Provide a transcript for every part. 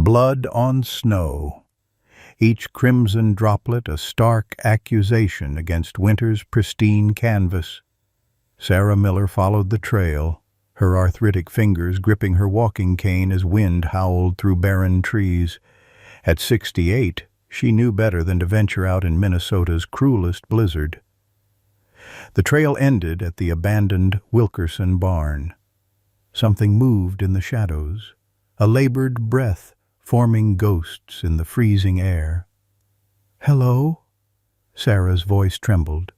Blood on snow, each crimson droplet a stark accusation against winter's pristine canvas. Sarah Miller followed the trail, her arthritic fingers gripping her walking cane as wind howled through barren trees. At 68, she knew better than to venture out in Minnesota's cruelest blizzard. The trail ended at the abandoned Wilkerson barn. Something moved in the shadows, a labored breath forming ghosts in the freezing air. "Hello?" Sarah's voice trembled.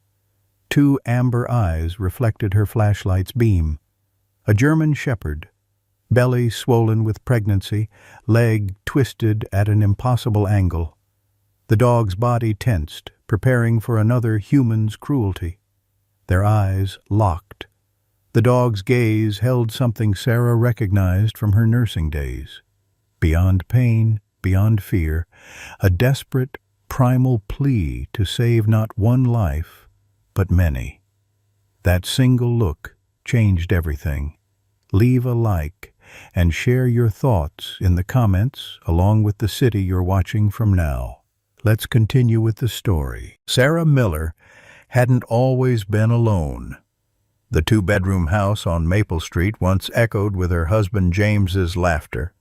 Two amber eyes reflected her flashlight's beam. A German shepherd, belly swollen with pregnancy, leg twisted at an impossible angle. The dog's body tensed, preparing for another human's cruelty. Their eyes locked. The dog's gaze held something Sarah recognized from her nursing days. Beyond pain, beyond fear, a desperate, primal plea to save not one life, but many. That single look changed everything. Leave a like and share your thoughts in the comments along with the city you're watching from now. Let's continue with the story. Sarah Miller hadn't always been alone. The two-bedroom house on Maple Street once echoed with her husband James's laughter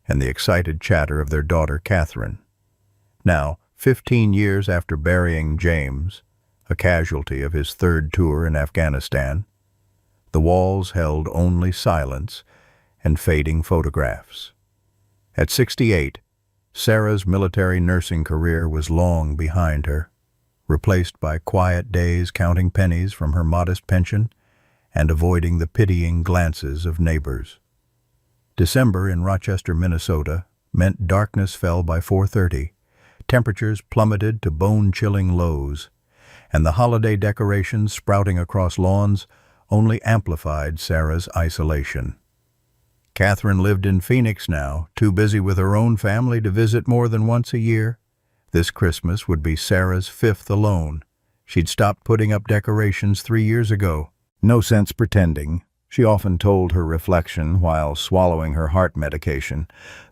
and the excited chatter of their daughter Catherine. Now, 15 years after burying James, a casualty of his third tour in Afghanistan, the walls held only silence and fading photographs. At 68, Sarah's military nursing career was long behind her, replaced by quiet days counting pennies from her modest pension and avoiding the pitying glances of neighbors. December in Rochester, Minnesota, meant darkness fell by 4:30, temperatures plummeted to bone-chilling lows, and the holiday decorations sprouting across lawns only amplified Sarah's isolation. Catherine lived in Phoenix now, too busy with her own family to visit more than once a year. This Christmas would be Sarah's fifth alone. She'd stopped putting up decorations 3 years ago. No sense pretending, she often told her reflection while swallowing her heart medication,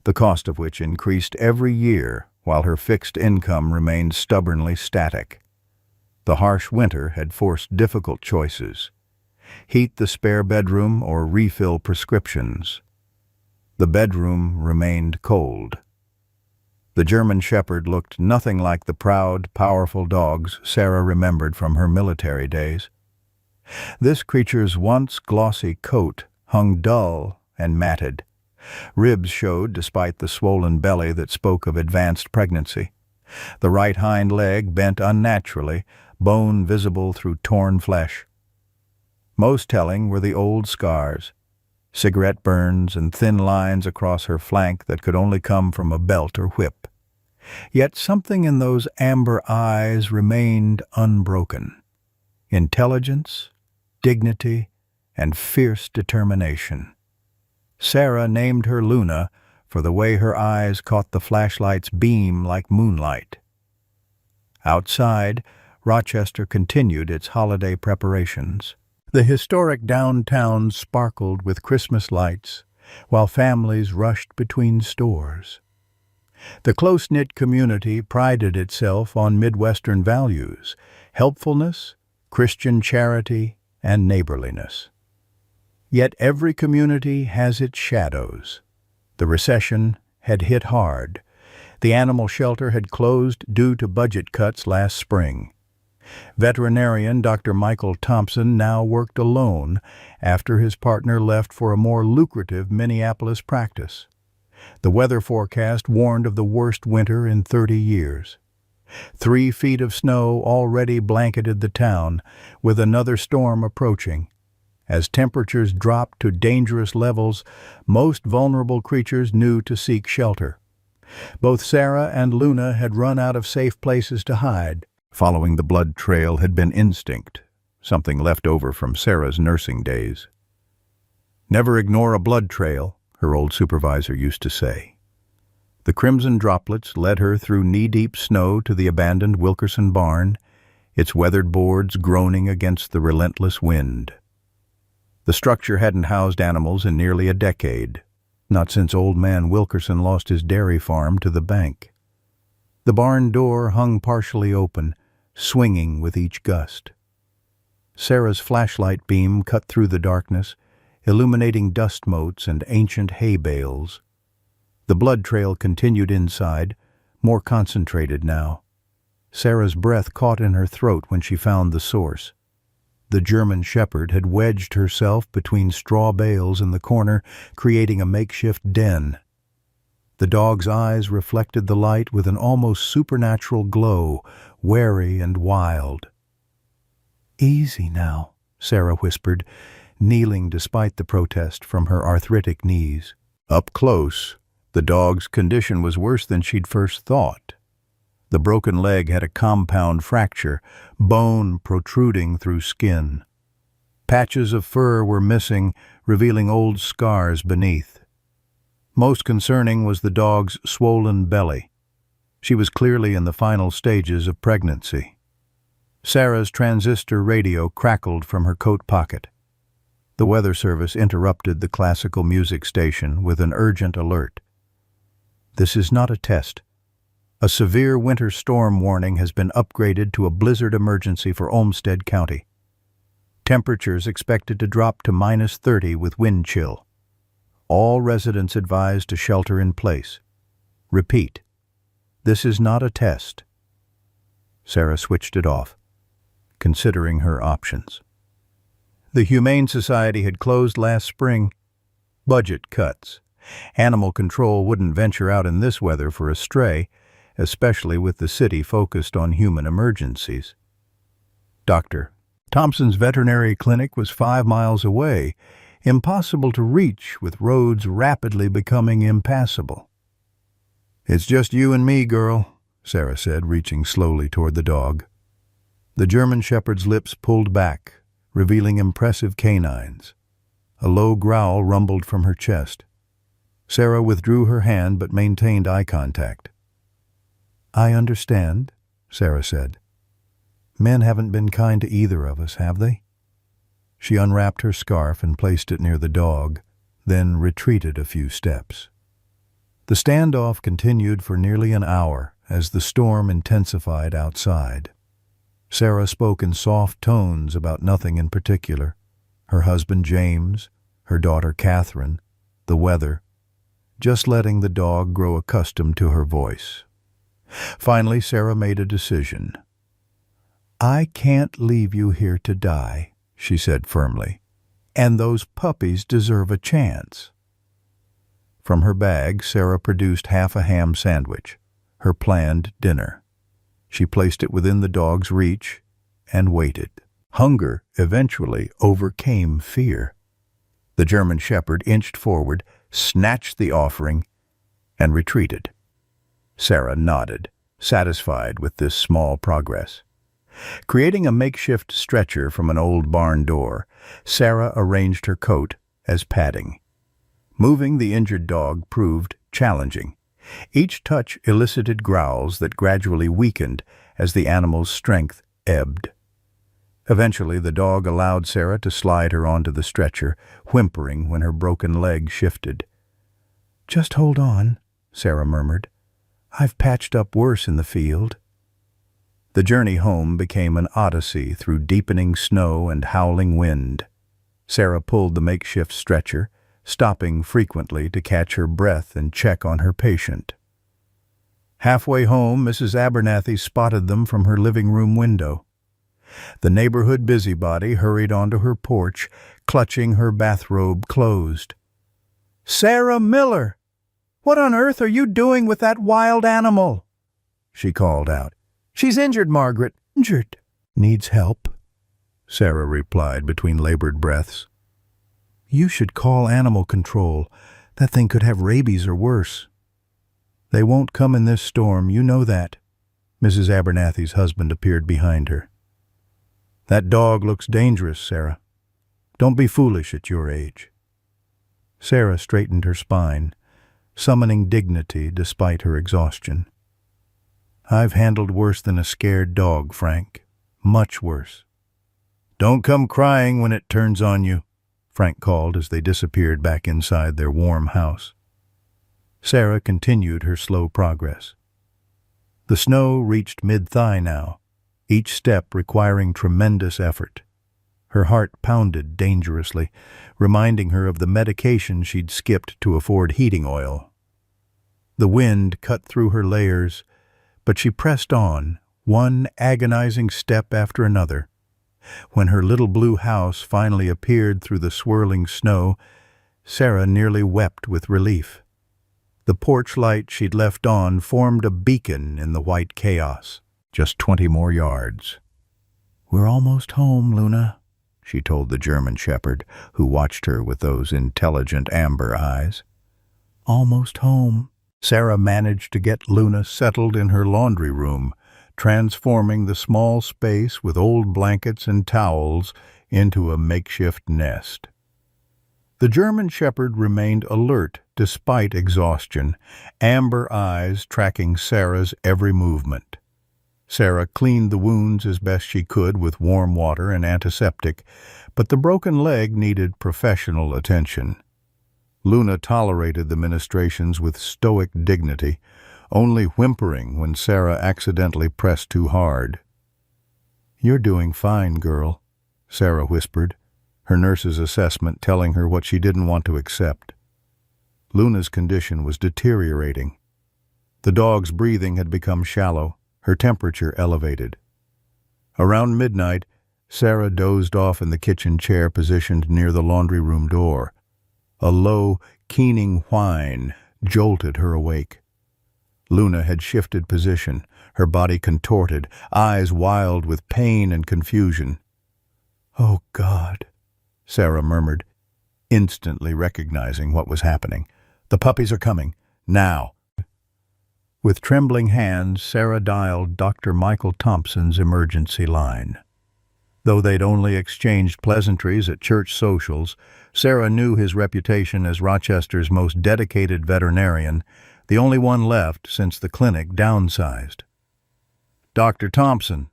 the cost of which increased every year while her fixed income remained stubbornly static. The harsh winter had forced difficult choices. Heat the spare bedroom or refill prescriptions. The bedroom remained cold. The German shepherd looked nothing like the proud, powerful dogs Sarah remembered from her military days. This creature's once glossy coat hung dull and matted. Ribs showed despite the swollen belly that spoke of advanced pregnancy. The right hind leg bent unnaturally, bone visible through torn flesh. Most telling were the old scars, cigarette burns and thin lines across her flank that could only come from a belt or whip. Yet something in those amber eyes remained unbroken. Intelligence, dignity, and fierce determination. Sarah named her Luna for the way her eyes caught the flashlight's beam like moonlight. Outside, Rochester continued its holiday preparations. The historic downtown sparkled with Christmas lights, while families rushed between stores. The close-knit community prided itself on Midwestern values, helpfulness, Christian charity, and neighborliness. Yet every community has its shadows. The recession had hit hard. The animal shelter had closed due to budget cuts last spring. Veterinarian Dr. Michael Thompson now worked alone after his partner left for a more lucrative Minneapolis practice. The weather forecast warned of the worst winter in 30 years. 3 feet of snow already blanketed the town, with another storm approaching. As temperatures dropped to dangerous levels, most vulnerable creatures knew to seek shelter. Both Sarah and Luna had run out of safe places to hide. Following the blood trail had been instinct, something left over from Sarah's nursing days. "Never ignore a blood trail," her old supervisor used to say. The crimson droplets led her through knee-deep snow to the abandoned Wilkerson barn, its weathered boards groaning against the relentless wind. The structure hadn't housed animals in nearly a decade. Not since old man Wilkerson lost his dairy farm to the bank. The barn door hung partially open, swinging with each gust. Sarah's flashlight beam cut through the darkness, illuminating dust motes and ancient hay bales. The blood trail continued inside, more concentrated now. Sarah's breath caught in her throat when she found the source. The German shepherd had wedged herself between straw bales in the corner, creating a makeshift den. The dog's eyes reflected the light with an almost supernatural glow, wary and wild. "Easy now," Sarah whispered, kneeling despite the protest from her arthritic knees. Up close, the dog's condition was worse than she'd first thought. The broken leg had a compound fracture, bone protruding through skin. Patches of fur were missing, revealing old scars beneath. Most concerning was the dog's swollen belly. She was clearly in the final stages of pregnancy. Sarah's transistor radio crackled from her coat pocket. The weather service interrupted the classical music station with an urgent alert. "This is not a test. A severe winter storm warning has been upgraded to a blizzard emergency for Olmsted County. Temperatures expected to drop to -30 with wind chill. All residents advised to shelter in place. Repeat, this is not a test." Sarah switched it off, considering her options. The Humane Society had closed last spring. Budget cuts. Animal control wouldn't venture out in this weather for a stray, especially with the city focused on human emergencies. Dr. Thompson's veterinary clinic was 5 miles away, impossible to reach with roads rapidly becoming impassable. "It's just you and me, girl," Sarah said, reaching slowly toward the dog. The German shepherd's lips pulled back, revealing impressive canines. A low growl rumbled from her chest. Sarah withdrew her hand but maintained eye contact. "I understand," Sarah said. "Men haven't been kind to either of us, have they?" She unwrapped her scarf and placed it near the dog, then retreated a few steps. The standoff continued for nearly an hour as the storm intensified outside. Sarah spoke in soft tones about nothing in particular: her husband James, her daughter Catherine, the weather, just letting the dog grow accustomed to her voice. Finally, Sarah made a decision. "I can't leave you here to die," she said firmly, "and those puppies deserve a chance." From her bag, Sarah produced half a ham sandwich, her planned dinner. She placed it within the dog's reach and waited. Hunger eventually overcame fear. The German shepherd inched forward, snatched the offering, and retreated. Sarah nodded, satisfied with this small progress. Creating a makeshift stretcher from an old barn door, Sarah arranged her coat as padding. Moving the injured dog proved challenging. Each touch elicited growls that gradually weakened as the animal's strength ebbed. Eventually, the dog allowed Sarah to slide her onto the stretcher, whimpering when her broken leg shifted. "Just hold on," Sarah murmured. "I've patched up worse in the field." The journey home became an odyssey through deepening snow and howling wind. Sarah pulled the makeshift stretcher, stopping frequently to catch her breath and check on her patient. Halfway home, Mrs. Abernathy spotted them from her living room window. The neighborhood busybody hurried onto her porch, clutching her bathrobe closed. "Sarah Miller! What on earth are you doing with that wild animal?" she called out. "She's injured, Margaret." "Injured? Needs help," Sarah replied between labored breaths. "You should call animal control. That thing could have rabies or worse." "They won't come in this storm, you know that." Mrs. Abernathy's husband appeared behind her. "That dog looks dangerous, Sarah. Don't be foolish at your age." Sarah straightened her spine, summoning dignity despite her exhaustion. "I've handled worse than a scared dog, Frank. Much worse." "Don't come crying when it turns on you," Frank called as they disappeared back inside their warm house. Sarah continued her slow progress. The snow reached mid-thigh now, each step requiring tremendous effort. Her heart pounded dangerously, reminding her of the medication she'd skipped to afford heating oil. The wind cut through her layers, but she pressed on, one agonizing step after another. When her little blue house finally appeared through the swirling snow, Sarah nearly wept with relief. The porch light she'd left on formed a beacon in the white chaos. Just 20 more yards. "We're almost home, Luna," she told the German shepherd, who watched her with those intelligent amber eyes. "Almost home." Sarah managed to get Luna settled in her laundry room, transforming the small space with old blankets and towels into a makeshift nest. The German shepherd remained alert despite exhaustion, amber eyes tracking Sarah's every movement. Sarah cleaned the wounds as best she could with warm water and antiseptic, but the broken leg needed professional attention. Luna tolerated the ministrations with stoic dignity, only whimpering when Sarah accidentally pressed too hard. "You're doing fine, girl," Sarah whispered, her nurse's assessment telling her what she didn't want to accept. Luna's condition was deteriorating. The dog's breathing had become shallow, her temperature elevated. Around midnight, Sarah dozed off in the kitchen chair positioned near the laundry room door. A low, keening whine jolted her awake. Luna had shifted position, her body contorted, eyes wild with pain and confusion. "Oh, God," Sarah murmured, instantly recognizing what was happening. "The puppies are coming. Now." With trembling hands, Sarah dialed Dr. Michael Thompson's emergency line. Though they'd only exchanged pleasantries at church socials, Sarah knew his reputation as Rochester's most dedicated veterinarian, the only one left since the clinic downsized. "Dr. Thompson,"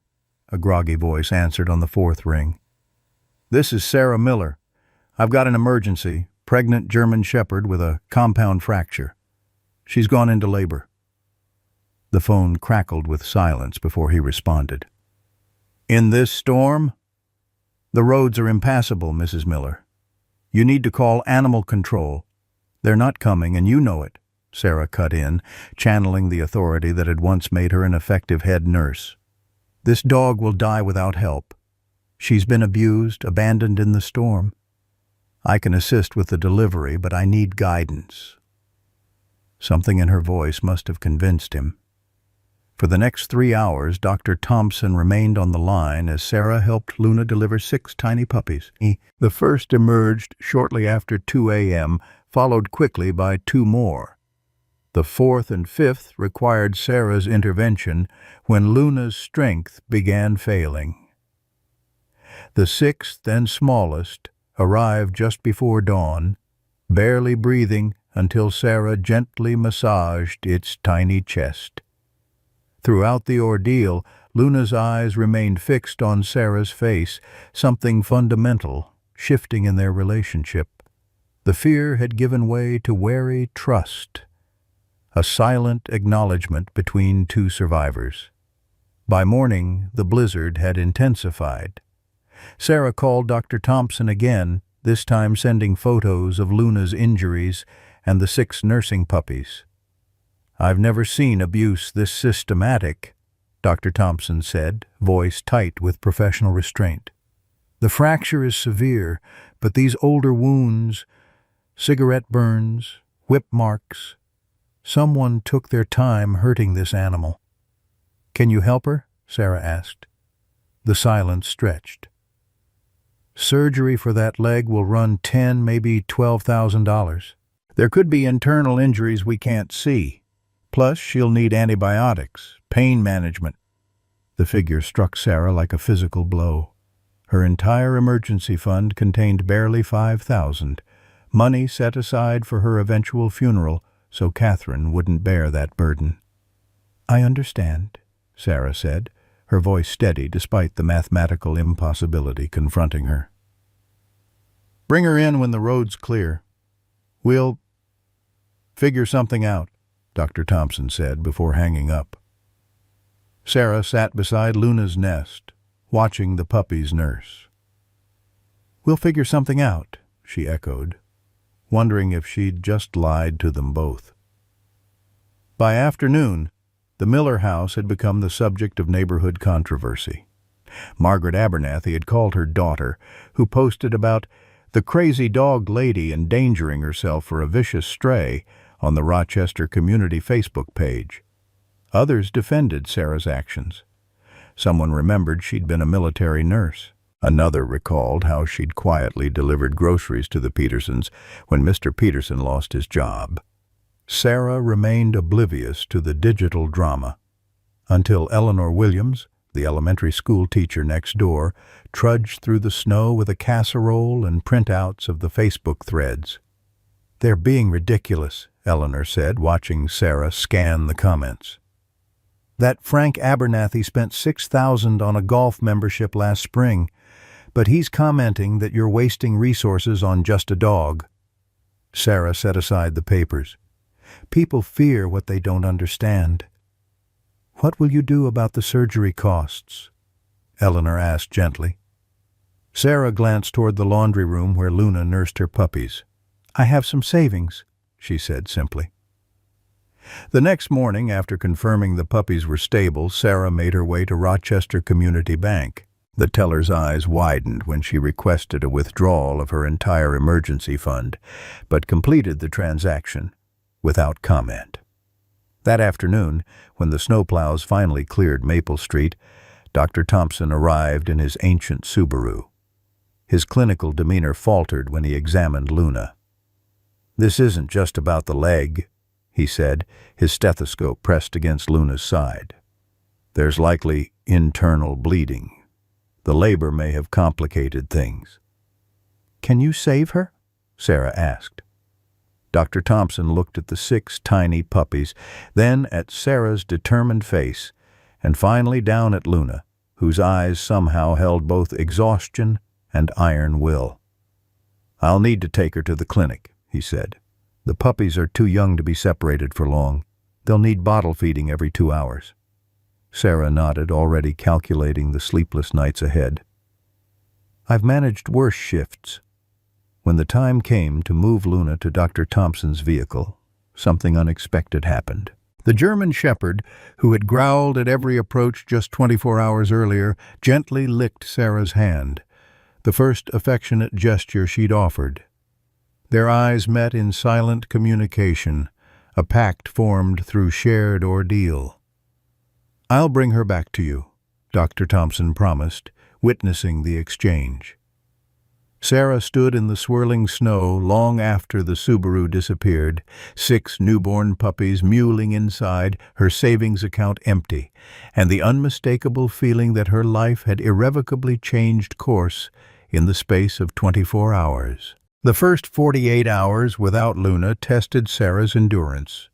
a groggy voice answered on the fourth ring. "This is Sarah Miller. I've got an emergency, pregnant German shepherd with a compound fracture. She's gone into labor." The phone crackled with silence before he responded. "In this storm? The roads are impassable, Mrs. Miller. You need to call animal control. They're not coming, and you know it," Sarah cut in, channeling the authority that had once made her an effective head nurse. "This dog will die without help. She's been abused, abandoned in the storm. I can assist with the delivery, but I need guidance." Something in her voice must have convinced him. For the next 3 hours, Dr. Thompson remained on the line as Sarah helped Luna deliver 6 tiny puppies. The first emerged shortly after 2 a.m., followed quickly by 2 more. The 4th and 5th required Sarah's intervention when Luna's strength began failing. The 6th and smallest arrived just before dawn, barely breathing until Sarah gently massaged its tiny chest. Throughout the ordeal, Luna's eyes remained fixed on Sarah's face, something fundamental shifting in their relationship. The fear had given way to wary trust, a silent acknowledgement between 2 survivors. By morning, the blizzard had intensified. Sarah called Dr. Thompson again, this time sending photos of Luna's injuries and the 6 nursing puppies. "I've never seen abuse this systematic," Dr. Thompson said, voice tight with professional restraint. "The fracture is severe, but these older wounds, cigarette burns, whip marks, someone took their time hurting this animal." "Can you help her?" Sarah asked. The silence stretched. "Surgery for that leg will run $10,000, maybe $12,000. There could be internal injuries we can't see. Plus, she'll need antibiotics, pain management." The figure struck Sarah like a physical blow. Her entire emergency fund contained barely $5,000, money set aside for her eventual funeral so Catherine wouldn't bear that burden. "I understand," Sarah said, her voice steady despite the mathematical impossibility confronting her. Bring her in when the road's clear. We'll figure something out, Dr. Thompson said before hanging up. Sarah sat beside Luna's nest, watching the puppies nurse. We'll figure something out, she echoed, wondering if she'd just lied to them both. By afternoon, the Miller house had become the subject of neighborhood controversy. Margaret Abernathy had called her daughter, who posted about the crazy dog lady endangering herself for a vicious stray on the Rochester Community Facebook page. Others defended Sarah's actions. Someone remembered she'd been a military nurse. Another recalled how she'd quietly delivered groceries to the Petersons when Mr. Peterson lost his job. Sarah remained oblivious to the digital drama until Eleanor Williams, the elementary school teacher next door, trudged through the snow with a casserole and printouts of the Facebook threads. "They're being ridiculous," Eleanor said, watching Sarah scan the comments. "That Frank Abernathy spent $6,000 on a golf membership last spring, but he's commenting that you're wasting resources on just a dog." Sarah set aside the papers. "People fear what they don't understand." "What will you do about the surgery costs?" Eleanor asked gently. Sarah glanced toward the laundry room where Luna nursed her puppies. "I have some savings," she said simply. The next morning, after confirming the puppies were stable, Sarah made her way to Rochester Community Bank. The teller's eyes widened when she requested a withdrawal of her entire emergency fund, but completed the transaction without comment. That afternoon, when the snowplows finally cleared Maple Street, Dr. Thompson arrived in his ancient Subaru. His clinical demeanor faltered when he examined Luna. "This isn't just about the leg," he said, his stethoscope pressed against Luna's side. "There's likely internal bleeding. The labor may have complicated things." "Can you save her?" Sarah asked. Dr. Thompson looked at the 6 tiny puppies, then at Sarah's determined face, and finally down at Luna, whose eyes somehow held both exhaustion and iron will. "I'll need to take her to the clinic," he said. "The puppies are too young to be separated for long. They'll need bottle feeding every 2 hours." Sarah nodded, already calculating the sleepless nights ahead. "I've managed worse shifts." When the time came to move Luna to Dr. Thompson's vehicle, something unexpected happened. The German shepherd, who had growled at every approach just 24 hours earlier, gently licked Sarah's hand, the first affectionate gesture she'd offered. Their eyes met in silent communication, a pact formed through shared ordeal. "I'll bring her back to you," Dr. Thompson promised, witnessing the exchange. Sarah stood in the swirling snow long after the Subaru disappeared, 6 newborn puppies mewling inside, her savings account empty, and the unmistakable feeling that her life had irrevocably changed course in the space of 24 hours. The first 48 hours without Luna tested Sarah's endurance.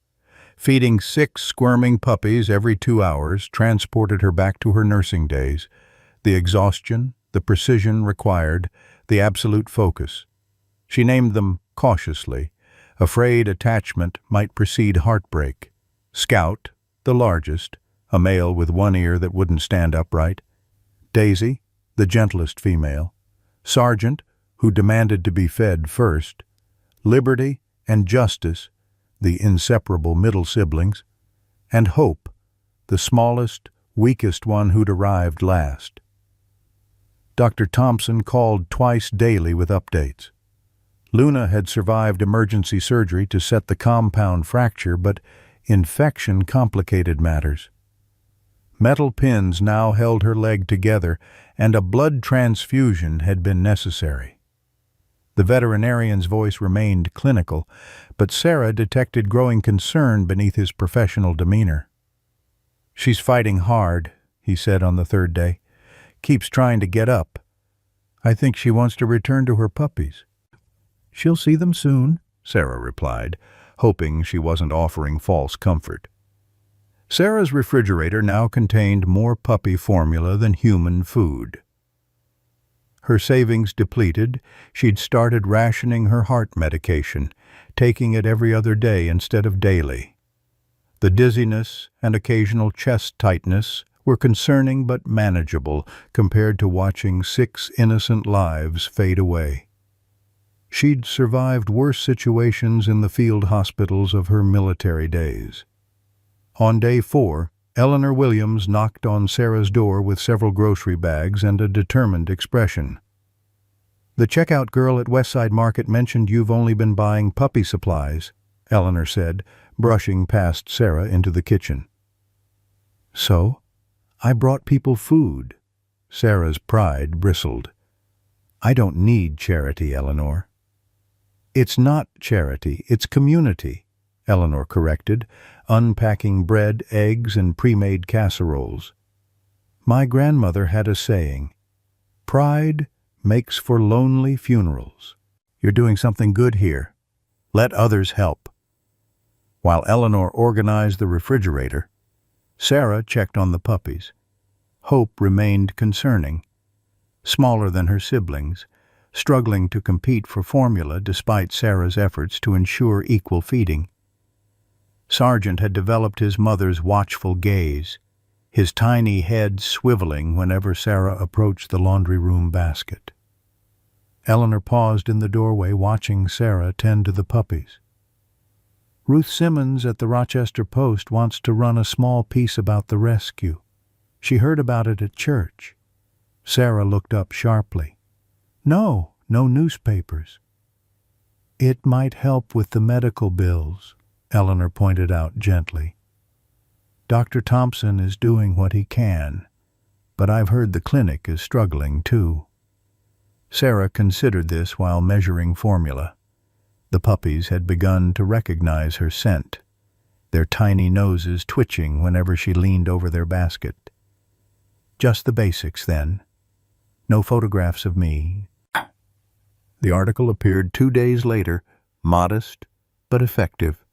Feeding 6 squirming puppies every 2 hours transported her back to her nursing days. The exhaustion, the precision required, the absolute focus. She named them cautiously, afraid attachment might precede heartbreak. Scout, the largest, a male with one ear that wouldn't stand upright. Daisy, the gentlest female. Sergeant, who demanded to be fed first. Liberty and Justice, the inseparable middle siblings. And Hope, the smallest, weakest one who'd arrived last. Dr. Thompson called twice daily with updates. Luna had survived emergency surgery to set the compound fracture, but infection complicated matters. Metal pins now held her leg together, and a blood transfusion had been necessary. The veterinarian's voice remained clinical, but Sarah detected growing concern beneath his professional demeanor. "She's fighting hard," he said on the 3rd day. "Keeps trying to get up. I think she wants to return to her puppies." "She'll see them soon," Sarah replied, hoping she wasn't offering false comfort. Sarah's refrigerator now contained more puppy formula than human food. Her savings depleted, she'd started rationing her heart medication, taking it every other day instead of daily. The dizziness and occasional chest tightness were concerning but manageable compared to watching 6 innocent lives fade away. She'd survived worse situations in the field hospitals of her military days. On day 4, Eleanor Williams knocked on Sarah's door with several grocery bags and a determined expression. "The checkout girl at Westside Market mentioned you've only been buying puppy supplies," Eleanor said, brushing past Sarah into the kitchen. "So? I brought people food." Sarah's pride bristled. "I don't need charity, Eleanor." "It's not charity, it's community," Eleanor corrected, unpacking bread, eggs, and pre-made casseroles. "My grandmother had a saying, 'Pride makes for lonely funerals.' You're doing something good here. Let others help." While Eleanor organized the refrigerator, Sarah checked on the puppies. Hope remained concerning. Smaller than her siblings, struggling to compete for formula despite Sarah's efforts to ensure equal feeding. Sargent had developed his mother's watchful gaze, his tiny head swiveling whenever Sarah approached the laundry room basket. Eleanor paused in the doorway watching Sarah tend to the puppies. "Ruth Simmons at the Rochester Post wants to run a small piece about the rescue. She heard about it at church." Sarah looked up sharply. No newspapers." "It might help with the medical bills," Eleanor pointed out gently. "Dr. Thompson is doing what he can, but I've heard the clinic is struggling too." Sarah considered this while measuring formula. The puppies had begun to recognize her scent, their tiny noses twitching whenever she leaned over their basket. "Just the basics, then. No photographs of me." The article appeared 2 days later, modest but effective.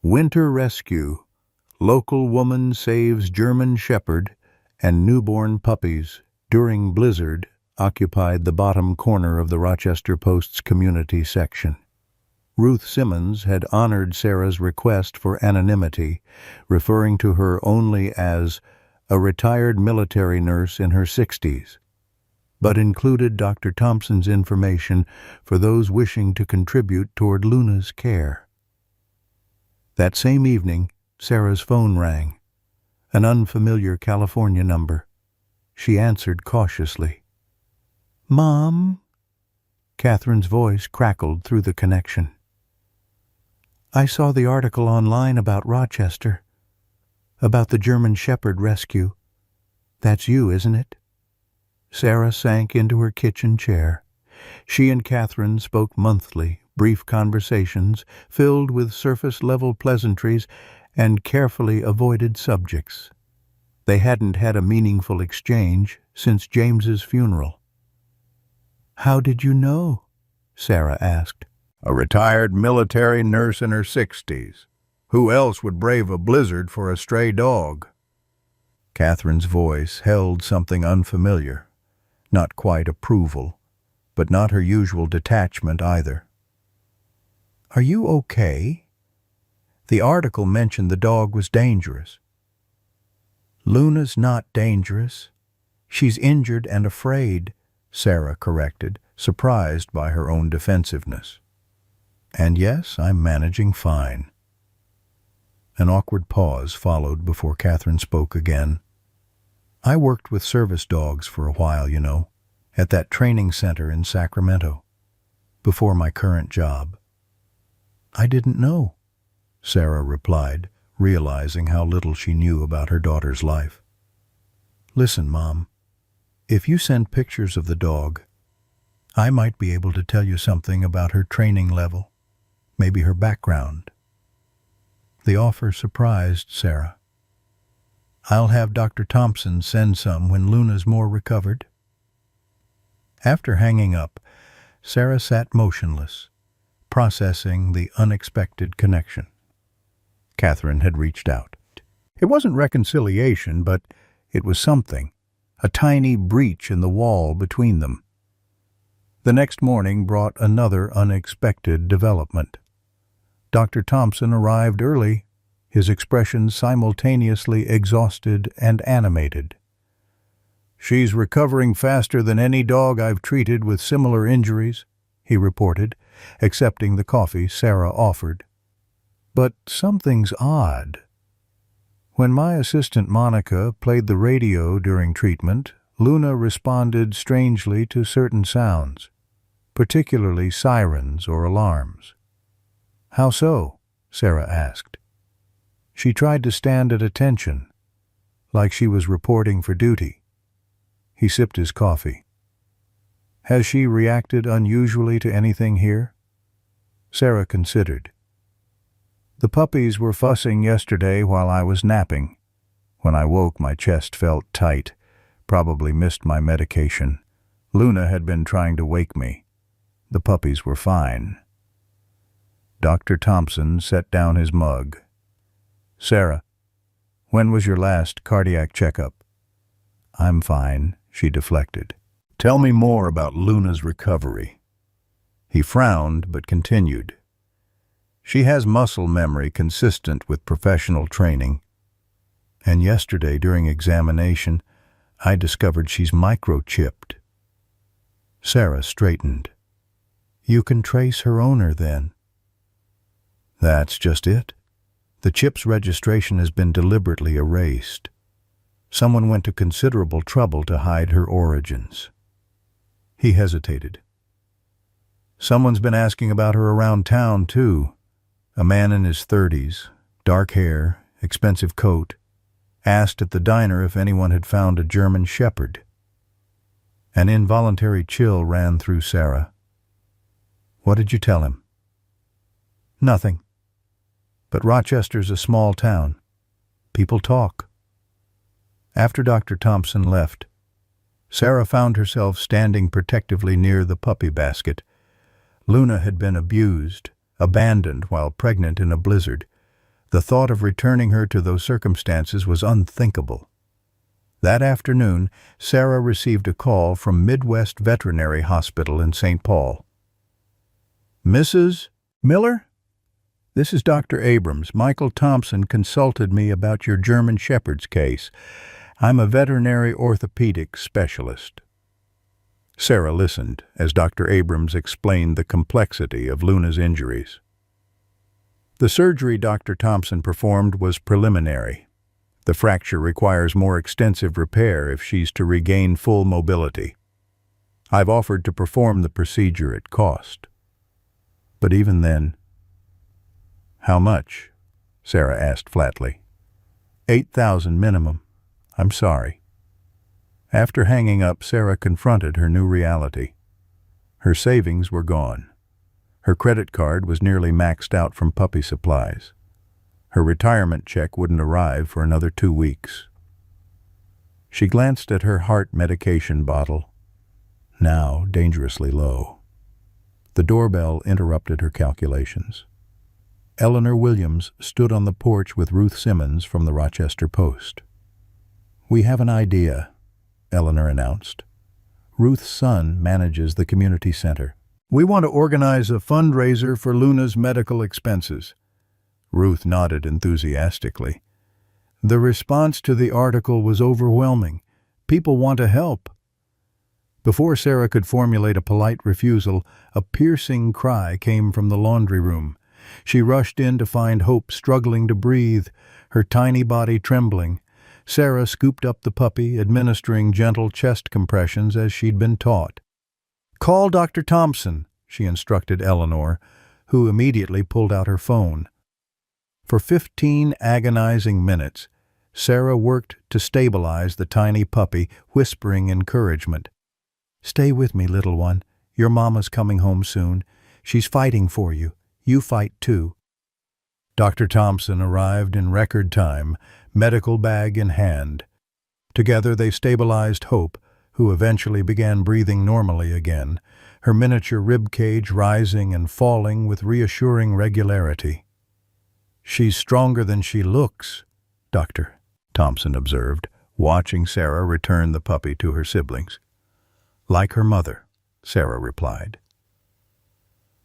"Winter Rescue. Local woman saves German Shepherd and newborn puppies during blizzard," occupied the bottom corner of the Rochester Post's community section. Ruth Simmons had honored Sarah's request for anonymity, referring to her only as a retired military nurse in her 60s, but included Dr. Thompson's information for those wishing to contribute toward Luna's care. That same evening, Sarah's phone rang, an unfamiliar California number. She answered cautiously. "Mom?" Catherine's voice crackled through the connection. "I saw the article online about Rochester, about the German Shepherd rescue. That's you, isn't it?" Sarah sank into her kitchen chair. She and Catherine spoke monthly, brief conversations filled with surface-level pleasantries and carefully avoided subjects. They hadn't had a meaningful exchange since James's funeral. "How did you know?" Sarah asked. "A retired military nurse in her 60s. Who else would brave a blizzard for a stray dog?" Catherine's voice held something unfamiliar. Not quite approval, but not her usual detachment either. "Are you okay? The article mentioned the dog was dangerous." "Luna's not dangerous. She's injured and afraid," Sarah corrected, surprised by her own defensiveness. "And yes, I'm managing fine." An awkward pause followed before Catherine spoke again. "I worked with service dogs for a while, you know, at that training center in Sacramento, before my current job." "I didn't know," Sarah replied, realizing how little she knew about her daughter's life. "Listen, Mom, if you send pictures of the dog, I might be able to tell you something about her training level, maybe her background." The offer surprised Sarah. "I'll have Dr. Thompson send some when Luna's more recovered." After hanging up, Sarah sat motionless, processing the unexpected connection. Catherine had reached out. It wasn't reconciliation, but it was something. a tiny breach in the wall between them. The next morning brought another unexpected development. Dr. Thompson arrived early, his expression simultaneously exhausted and animated. "She's recovering faster than any dog I've treated with similar injuries," he reported, accepting the coffee Sarah offered. "But something's odd. When my assistant Monica played the radio during treatment, Luna responded strangely to certain sounds, particularly sirens or alarms." "How so?" Sarah asked. "She tried to stand at attention, like she was reporting for duty." He sipped his coffee. "Has she reacted unusually to anything here?" Sarah considered. "The puppies were fussing yesterday while I was napping. When I woke, my chest felt tight, probably missed my medication. Luna had been trying to wake me. The puppies were fine." Dr. Thompson set down his mug. "Sarah, when was your last cardiac checkup?" "I'm fine," she deflected. "Tell me more about Luna's recovery." He frowned but continued. "She has muscle memory consistent with professional training. And yesterday during examination, I discovered she's microchipped." Sarah straightened. "You can trace her owner then?" "That's just it. The chip's registration has been deliberately erased. Someone went to considerable trouble to hide her origins." He hesitated. "Someone's been asking about her around town, too. A man in his 30s, dark hair, expensive coat, asked at the diner if anyone had found a German shepherd." An involuntary chill ran through Sarah. "What did you tell him?" "Nothing. But Rochester's a small town. People talk." After Dr. Thompson left, Sarah found herself standing protectively near the puppy basket. Luna had been abused, abandoned while pregnant in a blizzard. The thought of returning her to those circumstances was unthinkable. That afternoon, Sarah received a call from Midwest Veterinary Hospital in St. Paul. "Mrs. Miller? This is Dr. Abrams. Michael Thompson consulted me about your German Shepherd's case. I'm a veterinary orthopedic specialist." Sarah listened as Dr. Abrams explained the complexity of Luna's injuries. The surgery Dr. Thompson performed was preliminary. The fracture requires more extensive repair if she's to regain full mobility. I've offered to perform the procedure at cost. But even then— "How much?" Sarah asked flatly. $8,000 minimum. I'm sorry." After hanging up, Sarah confronted her new reality. Her savings were gone. Her credit card was nearly maxed out from puppy supplies. Her retirement check wouldn't arrive for another 2 weeks. She glanced at her heart medication bottle, now dangerously low. The doorbell interrupted her calculations. Eleanor Williams stood on the porch with Ruth Simmons from the Rochester Post. "We have an idea," Eleanor announced. "Ruth's son manages the community center. We want to organize a fundraiser for Luna's medical expenses." Ruth nodded enthusiastically. "The response to the article was overwhelming. People want to help." Before Sarah could formulate a polite refusal, a piercing cry came from the laundry room. She rushed in to find Hope struggling to breathe, her tiny body trembling. Sarah scooped up the puppy, administering gentle chest compressions as she'd been taught. "Call Dr. Thompson," she instructed Eleanor, who immediately pulled out her phone. For 15 agonizing minutes, Sarah worked to stabilize the tiny puppy, whispering encouragement. "Stay with me, little one. Your mama's coming home soon. She's fighting for you. You fight too." Dr. Thompson arrived in record time, medical bag in hand. Together they stabilized Hope, who eventually began breathing normally again, her miniature rib cage rising and falling with reassuring regularity. "She's stronger than she looks," Dr. Thompson observed, watching Sarah return the puppy to her siblings. "Like her mother," Sarah replied.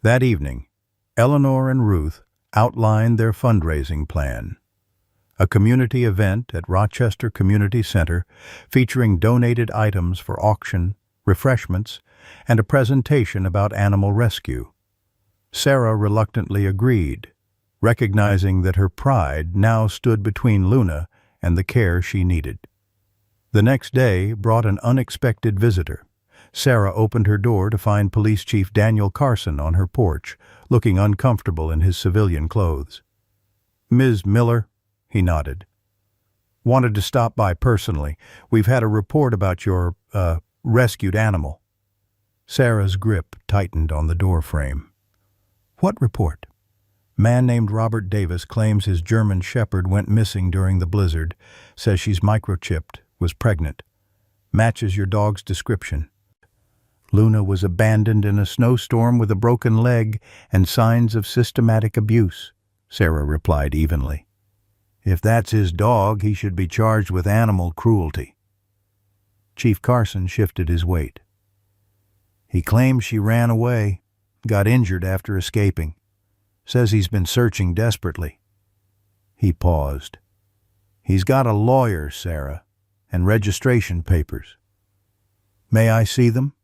That evening, Eleanor and Ruth outlined their fundraising plan. A community event at Rochester Community Center featuring donated items for auction, refreshments, and a presentation about animal rescue. Sarah reluctantly agreed, recognizing that her pride now stood between Luna and the care she needed. The next day brought an unexpected visitor. Sarah opened her door to find Police Chief Daniel Carson on her porch, looking uncomfortable in his civilian clothes. "Ms. Miller," he nodded. "Wanted to stop by personally. We've had a report about your, rescued animal." Sarah's grip tightened on the door frame. "What report?" "Man named Robert Davis claims his German Shepherd went missing during the blizzard. Says she's microchipped, was pregnant. Matches your dog's description." Luna was abandoned in a snowstorm with a broken leg and signs of systematic abuse, Sarah replied evenly. "If that's his dog, he should be charged with animal cruelty." Chief Carson shifted his weight. "He claims she ran away, got injured after escaping. Says he's been searching desperately." He paused. "He's got a lawyer, Sarah, and registration papers." "May I see them?"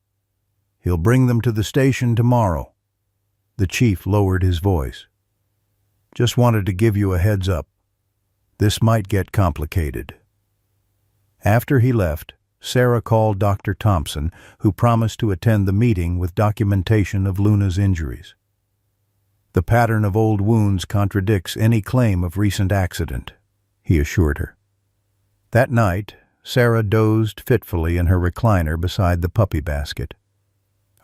"He'll bring them to the station tomorrow." The chief lowered his voice. "Just wanted to give you a heads up. This might get complicated." After he left, Sarah called Dr. Thompson, who promised to attend the meeting with documentation of Luna's injuries. "The pattern of old wounds contradicts any claim of recent accident," he assured her. That night, Sarah dozed fitfully in her recliner beside the puppy basket.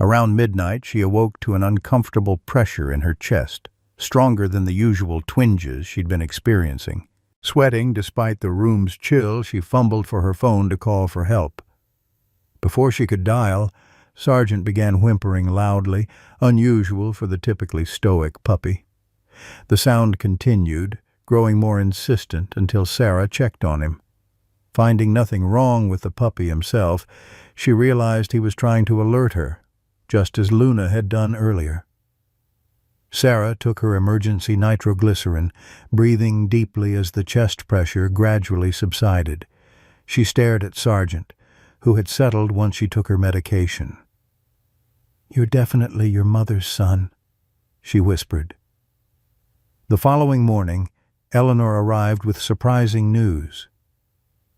Around midnight, she awoke to an uncomfortable pressure in her chest, stronger than the usual twinges she'd been experiencing. Sweating despite the room's chill, she fumbled for her phone to call for help. Before she could dial, Sargent began whimpering loudly, unusual for the typically stoic puppy. The sound continued, growing more insistent until Sarah checked on him. Finding nothing wrong with the puppy himself, she realized he was trying to alert her, just as Luna had done earlier. Sarah took her emergency nitroglycerin, breathing deeply as the chest pressure gradually subsided. She stared at Sargent, who had settled once she took her medication. "You're definitely your mother's son," she whispered. The following morning, Eleanor arrived with surprising news.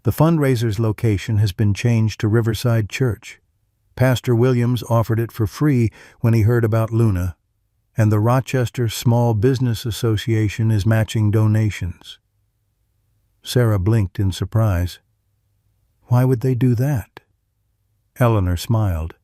The fundraiser's location has been changed to Riverside Church. Pastor Williams offered it for free when he heard about Luna, and the Rochester Small Business Association is matching donations. Sarah blinked in surprise. "Why would they do that?" Eleanor smiled.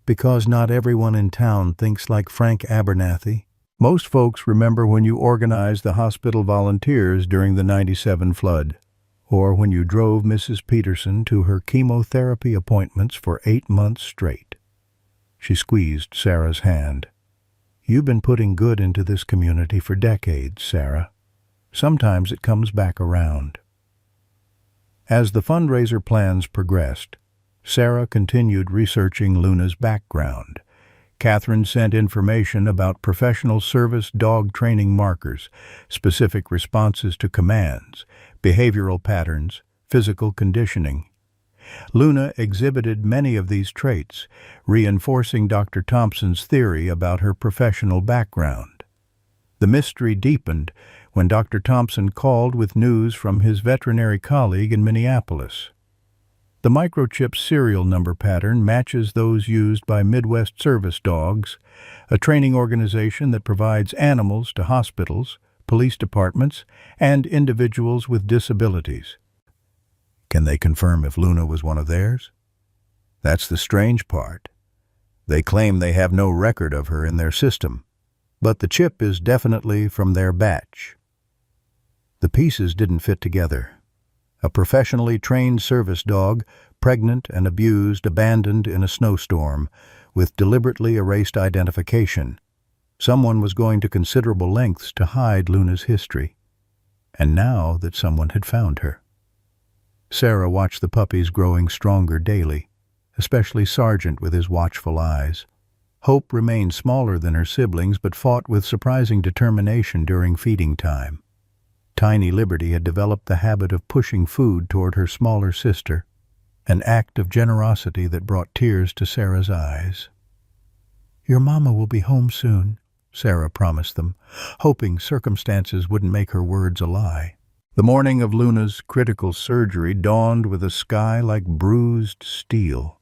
"Because not everyone in town thinks like Frank Abernathy. Most folks remember when you organized the hospital volunteers during the '97 flood, or when you drove Mrs. Peterson to her chemotherapy appointments for 8 months straight." She squeezed Sarah's hand. "You've been putting good into this community for decades, Sarah. Sometimes it comes back around." As the fundraiser plans progressed, Sarah continued researching Luna's background. Catherine sent information about professional service dog training markers, specific responses to commands, behavioral patterns, physical conditioning. Luna exhibited many of these traits, reinforcing Dr. Thompson's theory about her professional background. The mystery deepened when Dr. Thompson called with news from his veterinary colleague in Minneapolis. The microchip serial number pattern matches those used by Midwest Service Dogs, a training organization that provides animals to hospitals, police departments, and individuals with disabilities. Can they confirm if Luna was one of theirs? That's the strange part. They claim they have no record of her in their system, but the chip is definitely from their batch. The pieces didn't fit together. A professionally trained service dog, pregnant and abused, abandoned in a snowstorm, with deliberately erased identification. Someone was going to considerable lengths to hide Luna's history. And now that someone had found her. Sarah watched the puppies growing stronger daily, especially Sargent with his watchful eyes. Hope remained smaller than her siblings but fought with surprising determination during feeding time. Tiny Liberty had developed the habit of pushing food toward her smaller sister, an act of generosity that brought tears to Sarah's eyes. "Your mama will be home soon," Sarah promised them, hoping circumstances wouldn't make her words a lie. The morning of Luna's critical surgery dawned with a sky like bruised steel.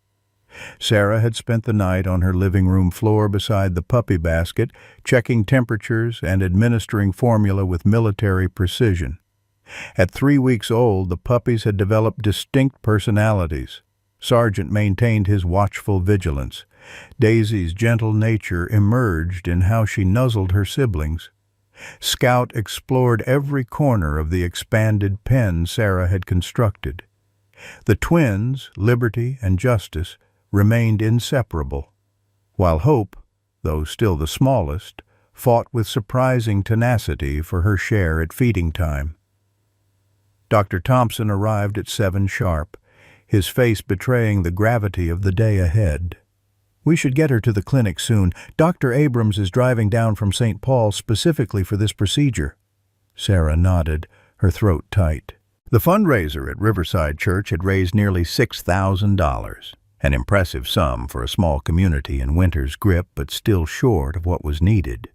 Sarah had spent the night on her living room floor beside the puppy basket, checking temperatures and administering formula with military precision. At 3 weeks old, the puppies had developed distinct personalities. Sargent maintained his watchful vigilance. Daisy's gentle nature emerged in how she nuzzled her siblings. Scout explored every corner of the expanded pen Sarah had constructed. The twins, Liberty and Justice, remained inseparable, while Hope, though still the smallest, fought with surprising tenacity for her share at feeding time. Dr. Thompson arrived at 7 sharp, his face betraying the gravity of the day ahead. "We should get her to the clinic soon. Dr. Abrams is driving down from St. Paul specifically for this procedure." Sarah nodded, her throat tight. The fundraiser at Riverside Church had raised nearly $6,000, an impressive sum for a small community in winter's grip but still short of what was needed.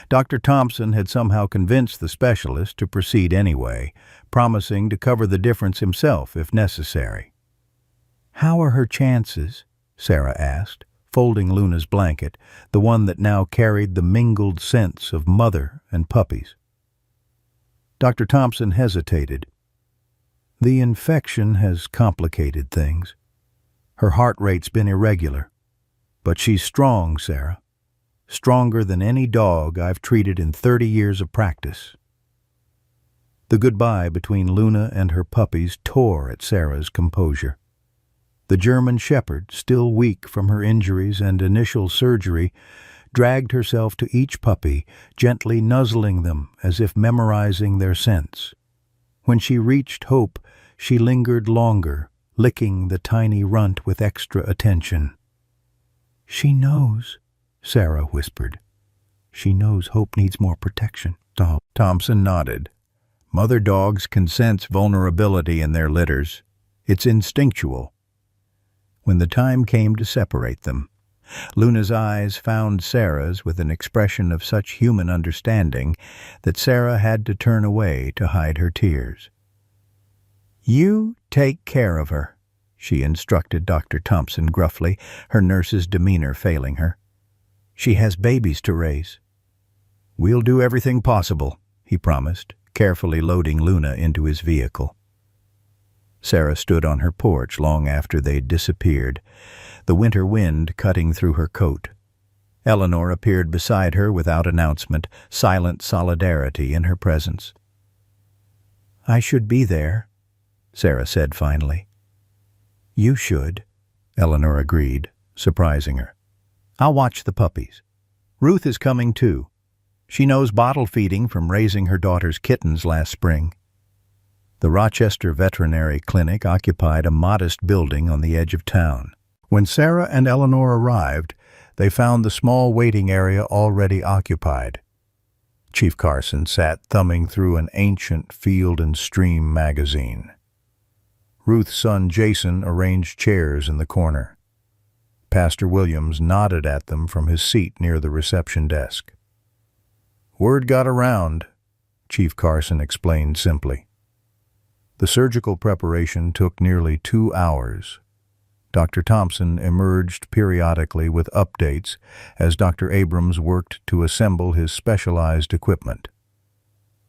Dr. Thompson had somehow convinced the specialist to proceed anyway, promising to cover the difference himself if necessary. "How are her chances?" Sarah asked, folding Luna's blanket, the one that now carried the mingled scents of mother and puppies. Dr. Thompson hesitated. "The infection has complicated things. Her heart rate's been irregular. But she's strong, Sarah. Stronger than any dog I've treated in 30 years of practice." The goodbye between Luna and her puppies tore at Sarah's composure. The German shepherd, still weak from her injuries and initial surgery, dragged herself to each puppy, gently nuzzling them as if memorizing their scents. When she reached Hope, she lingered longer, licking the tiny runt with extra attention. "She knows," Sarah whispered. "She knows Hope needs more protection." Thompson nodded. "Mother dogs can sense vulnerability in their litters. It's instinctual." When the time came to separate them, Luna's eyes found Sarah's with an expression of such human understanding that Sarah had to turn away to hide her tears. "You take care of her," she instructed Dr. Thompson gruffly, her nurse's demeanor failing her. "She has babies to raise." "We'll do everything possible," he promised, carefully loading Luna into his vehicle. Sarah stood on her porch long after they'd disappeared, the winter wind cutting through her coat. Eleanor appeared beside her without announcement, silent solidarity in her presence. "I should be there," Sarah said finally. "You should," Eleanor agreed, surprising her. "I'll watch the puppies. Ruth is coming too. She knows bottle feeding from raising her daughter's kittens last spring." The Rochester Veterinary Clinic occupied a modest building on the edge of town. When Sarah and Eleanor arrived, they found the small waiting area already occupied. Chief Carson sat thumbing through an ancient Field and Stream magazine. Ruth's son Jason arranged chairs in the corner. Pastor Williams nodded at them from his seat near the reception desk. "Word got around," Chief Carson explained simply. The surgical preparation took nearly 2 hours. Dr. Thompson emerged periodically with updates as Dr. Abrams worked to assemble his specialized equipment.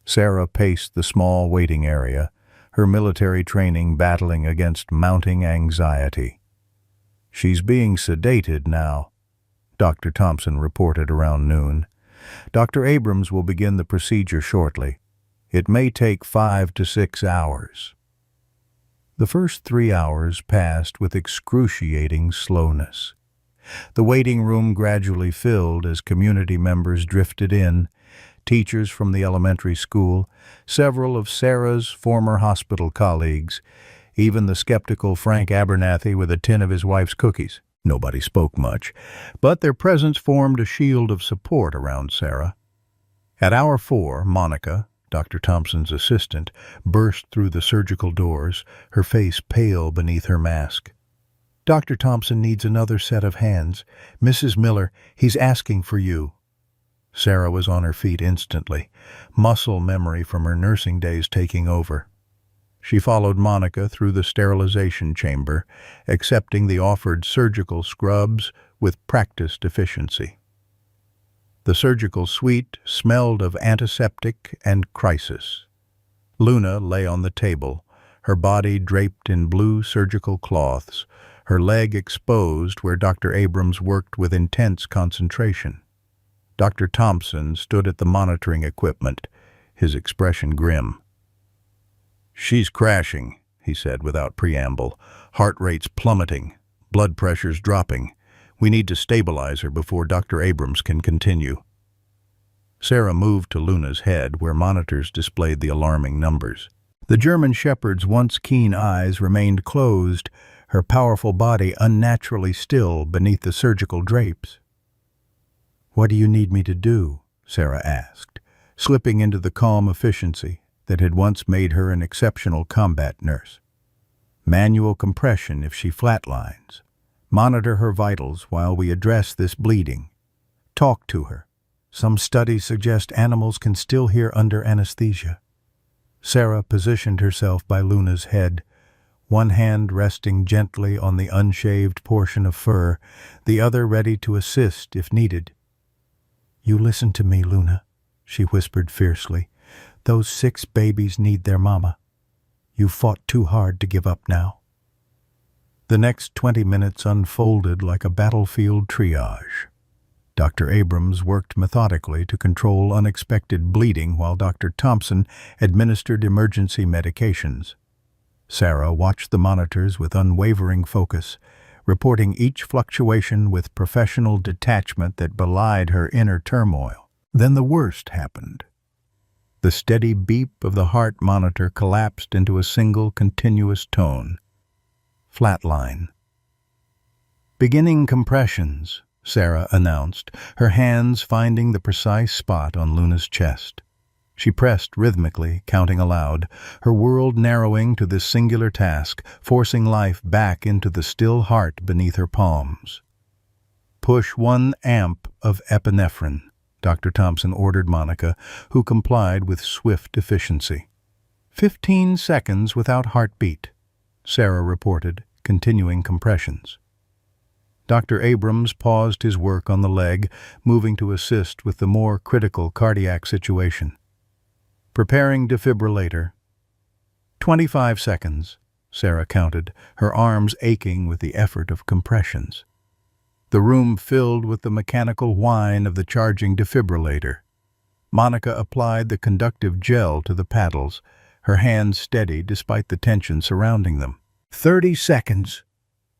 Sarah paced the small waiting area, her military training battling against mounting anxiety. "She's being sedated now," Dr. Thompson reported around noon. "Dr. Abrams will begin the procedure shortly. It may take 5 to 6 hours." The first 3 hours passed with excruciating slowness. The waiting room gradually filled as community members drifted in, teachers from the elementary school, several of Sarah's former hospital colleagues. even the skeptical Frank Abernathy with a tin of his wife's cookies. Nobody spoke much, but their presence formed a shield of support around Sarah. At hour 4, Monica, Dr. Thompson's assistant, burst through the surgical doors, her face pale beneath her mask. "Dr. Thompson needs another set of hands. Mrs. Miller, he's asking for you." Sarah was on her feet instantly, muscle memory from her nursing days taking over. She followed Monica through the sterilization chamber, accepting the offered surgical scrubs with practiced efficiency. The surgical suite smelled of antiseptic and crisis. Luna lay on the table, her body draped in blue surgical cloths, her leg exposed where Dr. Abrams worked with intense concentration. Dr. Thompson stood at the monitoring equipment, his expression grim. "She's crashing," he said without preamble, heart rates plummeting, blood pressures dropping. "We need to stabilize her before Dr. Abrams can continue." Sarah moved to Luna's head, where monitors displayed the alarming numbers. The German shepherd's once keen eyes remained closed, her powerful body unnaturally still beneath the surgical drapes. "What do you need me to do?" Sarah asked, slipping into the calm efficiency that had once made her an exceptional combat nurse. "Manual compression if she flatlines. Monitor her vitals while we address this bleeding. Talk to her. Some studies suggest animals can still hear under anesthesia." Sarah positioned herself by Luna's head, one hand resting gently on the unshaved portion of fur, the other ready to assist if needed. "You listen to me, Luna," she whispered fiercely. "Those 6 babies need their mama. You fought too hard to give up now." The next 20 minutes unfolded like a battlefield triage. Dr. Abrams worked methodically to control unexpected bleeding while Dr. Thompson administered emergency medications. Sarah watched the monitors with unwavering focus, reporting each fluctuation with professional detachment that belied her inner turmoil. Then the worst happened. The steady beep of the heart monitor collapsed into a single continuous tone. Flatline. "Beginning compressions," Sarah announced, her hands finding the precise spot on Luna's chest. She pressed rhythmically, counting aloud, her world narrowing to this singular task, forcing life back into the still heart beneath her palms. "Push 1 amp of epinephrine," Dr. Thompson ordered Monica, who complied with swift efficiency. 15 seconds without heartbeat," Sarah reported, continuing compressions. Dr. Abrams paused his work on the leg, moving to assist with the more critical cardiac situation. "Preparing defibrillator." 25 seconds, Sarah counted, her arms aching with the effort of compressions. The room filled with the mechanical whine of the charging defibrillator. Monica applied the conductive gel to the paddles, her hands steady despite the tension surrounding them. 30 seconds,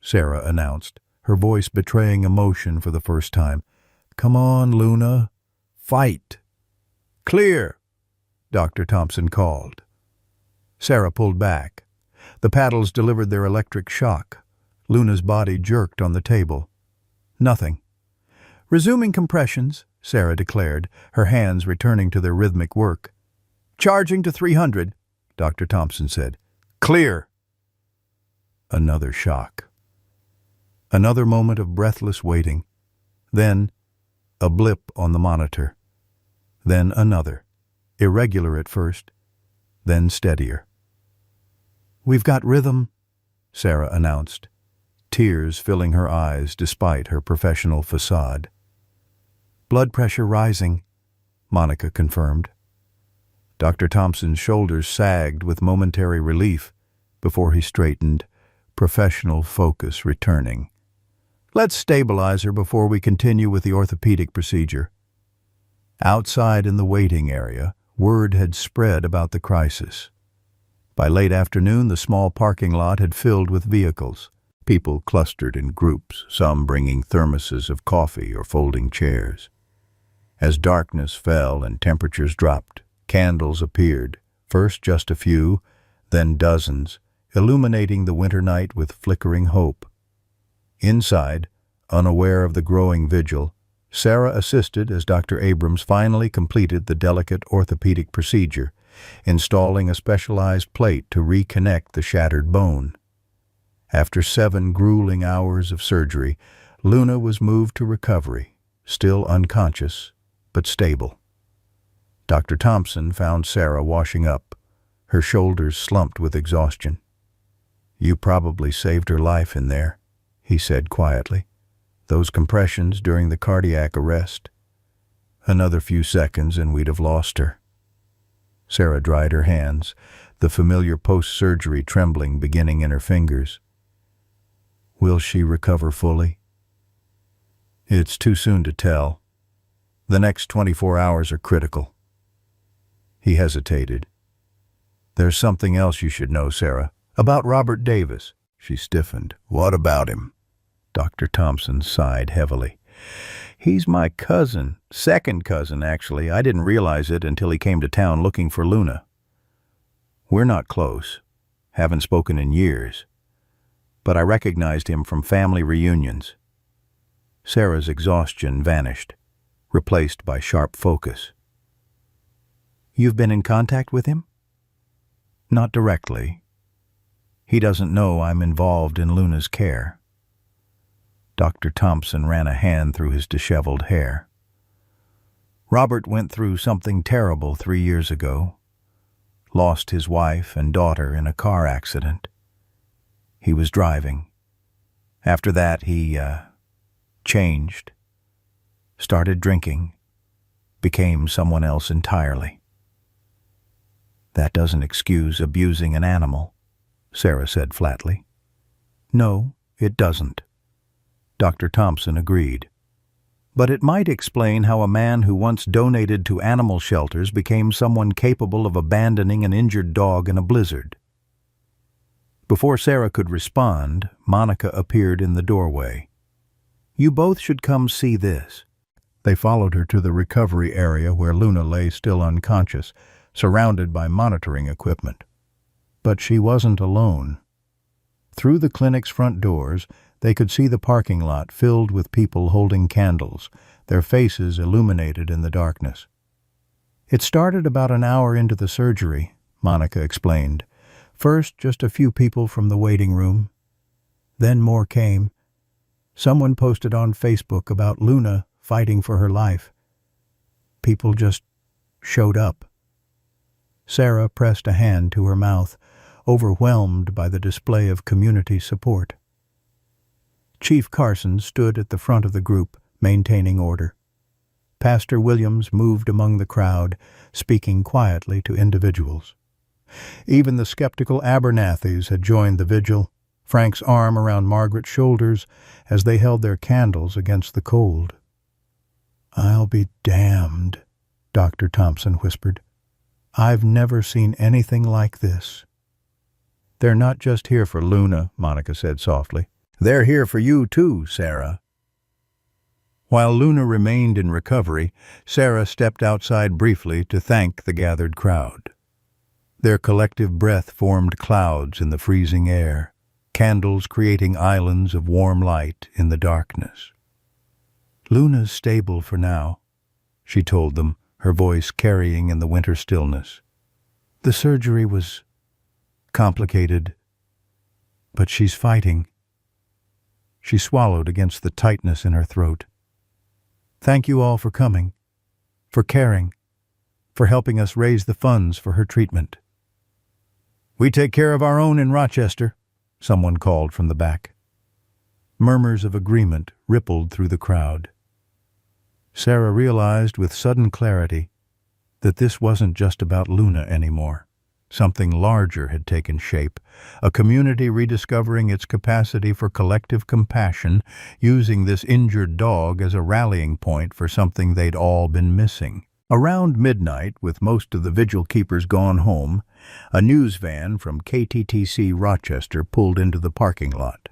Sarah announced, her voice betraying emotion for the first time. "Come on, Luna. Fight." "Clear," Dr. Thompson called. Sarah pulled back. The paddles delivered their electric shock. Luna's body jerked on the table. Nothing. "Resuming compressions," Sarah declared, her hands returning to their rhythmic work. "Charging to 300, Dr. Thompson said. "Clear." Another shock. Another moment of breathless waiting. Then a blip on the monitor. Then another, irregular at first, then steadier. "We've got rhythm," Sarah announced, tears filling her eyes despite her professional facade. "Blood pressure rising," Monica confirmed. Dr. Thompson's shoulders sagged with momentary relief before he straightened, professional focus returning. "Let's stabilize her before we continue with the orthopedic procedure." Outside in the waiting area, word had spread about the crisis. By late afternoon, the small parking lot had filled with vehicles. People clustered in groups, some bringing thermoses of coffee or folding chairs. As darkness fell and temperatures dropped, candles appeared, first just a few, then dozens, illuminating the winter night with flickering hope. Inside, unaware of the growing vigil, Sarah assisted as Dr. Abrams finally completed the delicate orthopedic procedure, installing a specialized plate to reconnect the shattered bone. After 7 grueling hours of surgery, Luna was moved to recovery, still unconscious, but stable. Dr. Thompson found Sarah washing up, her shoulders slumped with exhaustion. "You probably saved her life in there," he said quietly. "Those compressions during the cardiac arrest. Another few seconds and we'd have lost her." Sarah dried her hands, the familiar post-surgery trembling beginning in her fingers. "Will she recover fully?" "It's too soon to tell. The next 24 hours are critical." He hesitated. "There's something else you should know, Sarah. About Robert Davis." She stiffened. "What about him?" Dr. Thompson sighed heavily. "He's my cousin. Second cousin, actually. I didn't realize it until he came to town looking for Luna. We're not close. Haven't spoken in years. But I recognized him from family reunions." Sarah's exhaustion vanished, replaced by sharp focus. "You've been in contact with him?" "Not directly. He doesn't know I'm involved in Luna's care." Dr. Thompson ran a hand through his disheveled hair. "Robert went through something terrible 3 years ago. Lost his wife and daughter in a car accident. He was driving. After that, he changed. Started drinking. Became someone else entirely." "That doesn't excuse abusing an animal," Sarah said flatly. "No, it doesn't." Dr. Thompson agreed. "But it might explain how a man who once donated to animal shelters became someone capable of abandoning an injured dog in a blizzard." Before Sarah could respond, Monica appeared in the doorway. "You both should come see this." They followed her to the recovery area where Luna lay still unconscious, surrounded by monitoring equipment. But she wasn't alone. Through the clinic's front doors, they could see the parking lot filled with people holding candles, their faces illuminated in the darkness. "It started about an hour into the surgery," Monica explained. "First, just a few people from the waiting room. Then more came. Someone posted on Facebook about Luna fighting for her life. People just showed up." Sarah pressed a hand to her mouth, overwhelmed by the display of community support. Chief Carson stood at the front of the group, maintaining order. Pastor Williams moved among the crowd, speaking quietly to individuals. Even the skeptical Abernathys had joined the vigil, Frank's arm around Margaret's shoulders as they held their candles against the cold. "I'll be damned," Dr. Thompson whispered. "I've never seen anything like this." "They're not just here for Luna," Monica said softly. "They're here for you too, Sarah." While Luna remained in recovery, Sarah stepped outside briefly to thank the gathered crowd. Their collective breath formed clouds in the freezing air, candles creating islands of warm light in the darkness. "Luna's stable for now," she told them, her voice carrying in the winter stillness. "The surgery was complicated, but she's fighting." She swallowed against the tightness in her throat. "Thank you all for coming, for caring, for helping us raise the funds for her treatment." "We take care of our own in Rochester," someone called from the back. Murmurs of agreement rippled through the crowd. Sarah realized with sudden clarity that this wasn't just about Luna anymore. Something larger had taken shape, a community rediscovering its capacity for collective compassion, using this injured dog as a rallying point for something they'd all been missing. Around midnight, with most of the vigil keepers gone home, a news van from KTTC Rochester pulled into the parking lot.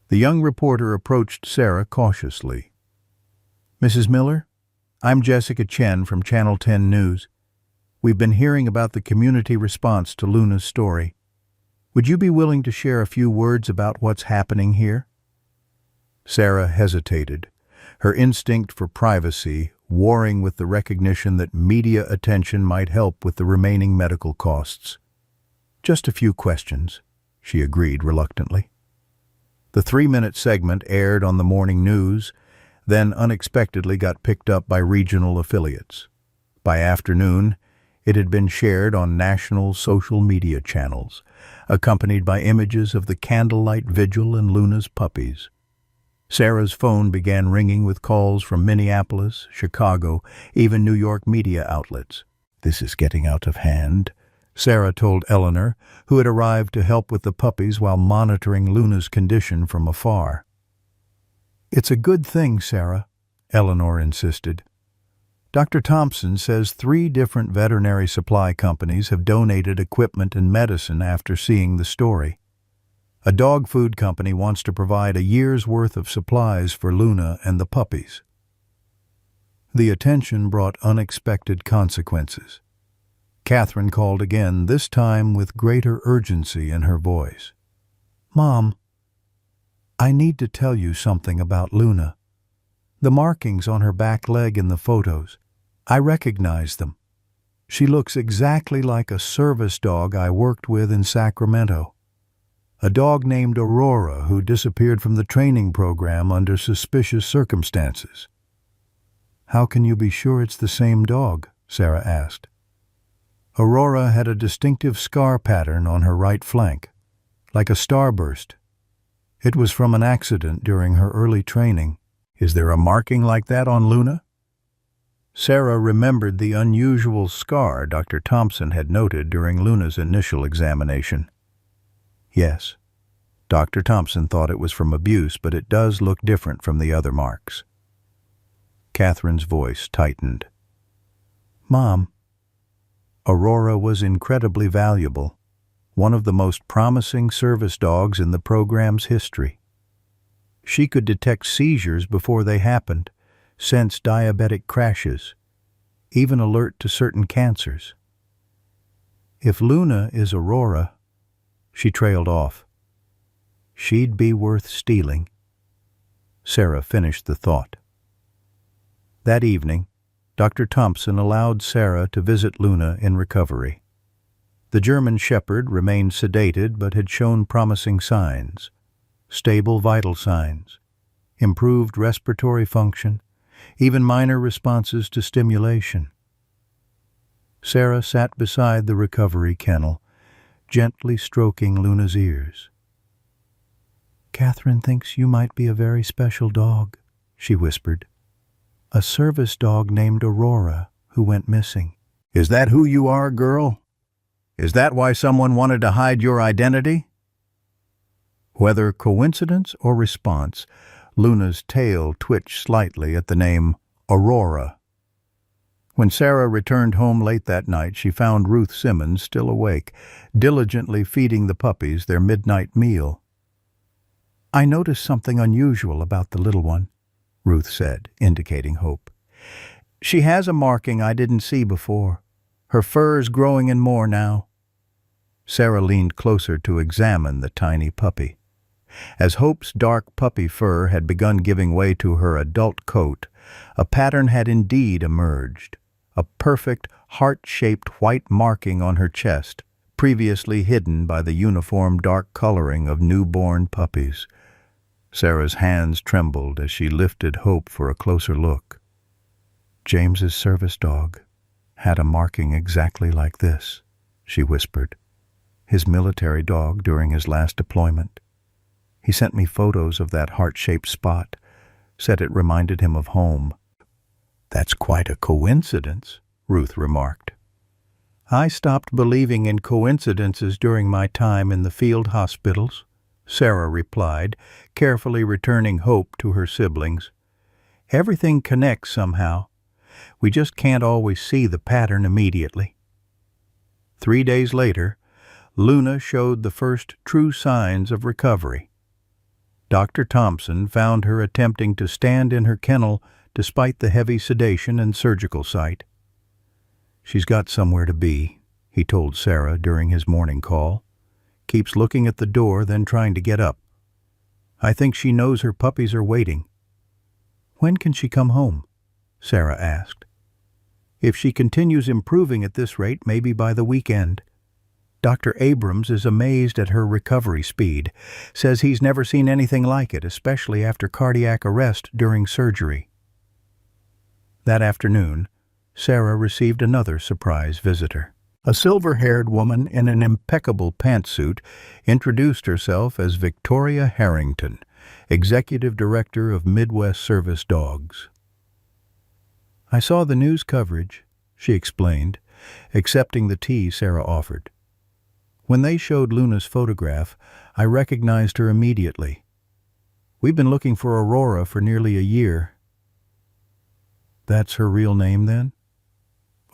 The young reporter approached Sarah cautiously. "Mrs. Miller, I'm Jessica Chen from Channel 10 News. We've been hearing about the community response to Luna's story. Would you be willing to share a few words about what's happening here? Sarah hesitated, her instinct for privacy warring with the recognition that media attention might help with the remaining medical costs. Just a few questions, she agreed reluctantly. The 3-minute segment aired on the morning news, then unexpectedly got picked up by regional affiliates. By afternoon, it had been shared on national social media channels, accompanied by images of the candlelight vigil and Luna's puppies. Sarah's phone began ringing with calls from Minneapolis, Chicago, even New York media outlets. "This is getting out of hand," Sarah told Eleanor, who had arrived to help with the puppies while monitoring Luna's condition from afar. "It's a good thing, Sarah," Eleanor insisted. "Dr. Thompson says 3 different veterinary supply companies have donated equipment and medicine after seeing the story. A dog food company wants to provide a year's worth of supplies for Luna and the puppies." The attention brought unexpected consequences. Catherine called again, this time with greater urgency in her voice. "Mom, I need to tell you something about Luna. The markings on her back leg in the photos, I recognize them. She looks exactly like a service dog I worked with in Sacramento. A dog named Aurora who disappeared from the training program under suspicious circumstances." "How can you be sure it's the same dog?" Sarah asked. "Aurora had a distinctive scar pattern on her right flank, like a starburst. It was from an accident during her early training." "Is there a marking like that on Luna?" Sarah remembered the unusual scar Dr. Thompson had noted during Luna's initial examination. "Yes. Dr. Thompson thought it was from abuse, but it does look different from the other marks." Catherine's voice tightened. "Mom, Aurora was incredibly valuable, one of the most promising service dogs in the program's history. She could detect seizures before they happened, sense diabetic crashes, even alert to certain cancers. If Luna is Aurora," she trailed off, "she'd be worth stealing." Sarah finished the thought. That evening, Dr. Thompson allowed Sarah to visit Luna in recovery. The German Shepherd remained sedated but had shown promising signs: stable vital signs, improved respiratory function, even minor responses to stimulation. Sarah sat beside the recovery kennel, gently stroking Luna's ears. "Catherine thinks you might be a very special dog," she whispered. "A service dog named Aurora who went missing." "Is that who you are, girl? Is that why someone wanted to hide your identity?" Whether coincidence or response, Luna's tail twitched slightly at the name Aurora. When Sarah returned home late that night, she found Ruth Simmons still awake, diligently feeding the puppies their midnight meal. "I noticed something unusual about the little one," Ruth said, indicating hope. "She has a marking I didn't see before. Her fur is growing in more now." Sarah leaned closer to examine the tiny puppy. As Hope's dark puppy fur had begun giving way to her adult coat, a pattern had indeed emerged, a perfect, heart-shaped white marking on her chest, previously hidden by the uniform dark coloring of newborn puppies. Sarah's hands trembled as she lifted Hope for a closer look. "James's service dog had a marking exactly like this," she whispered. "His military dog during his last deployment. He sent me photos of that heart-shaped spot, said it reminded him of home." "That's quite a coincidence," Ruth remarked. "I stopped believing in coincidences during my time in the field hospitals," Sarah replied, carefully returning Hope to her siblings. "Everything connects somehow. We just can't always see the pattern immediately." 3 days later, Luna showed the first true signs of recovery. Dr. Thompson found her attempting to stand in her kennel despite the heavy sedation and surgical site. "She's got somewhere to be," he told Sarah during his morning call. keeps looking at the door, then trying to get up. I think she knows her puppies are waiting. When can she come home? Sarah asked. If she continues improving at this rate, maybe by the weekend. Dr. Abrams is amazed at her recovery speed, says he's never seen anything like it, especially after cardiac arrest during surgery. That afternoon, Sarah received another surprise visitor. A silver-haired woman in an impeccable pantsuit introduced herself as Victoria Harrington, Executive Director of Midwest Service Dogs. I saw the news coverage, she explained, accepting the tea Sarah offered. When they showed Luna's photograph, I recognized her immediately. We've been looking for Aurora for nearly a year. That's her real name, then?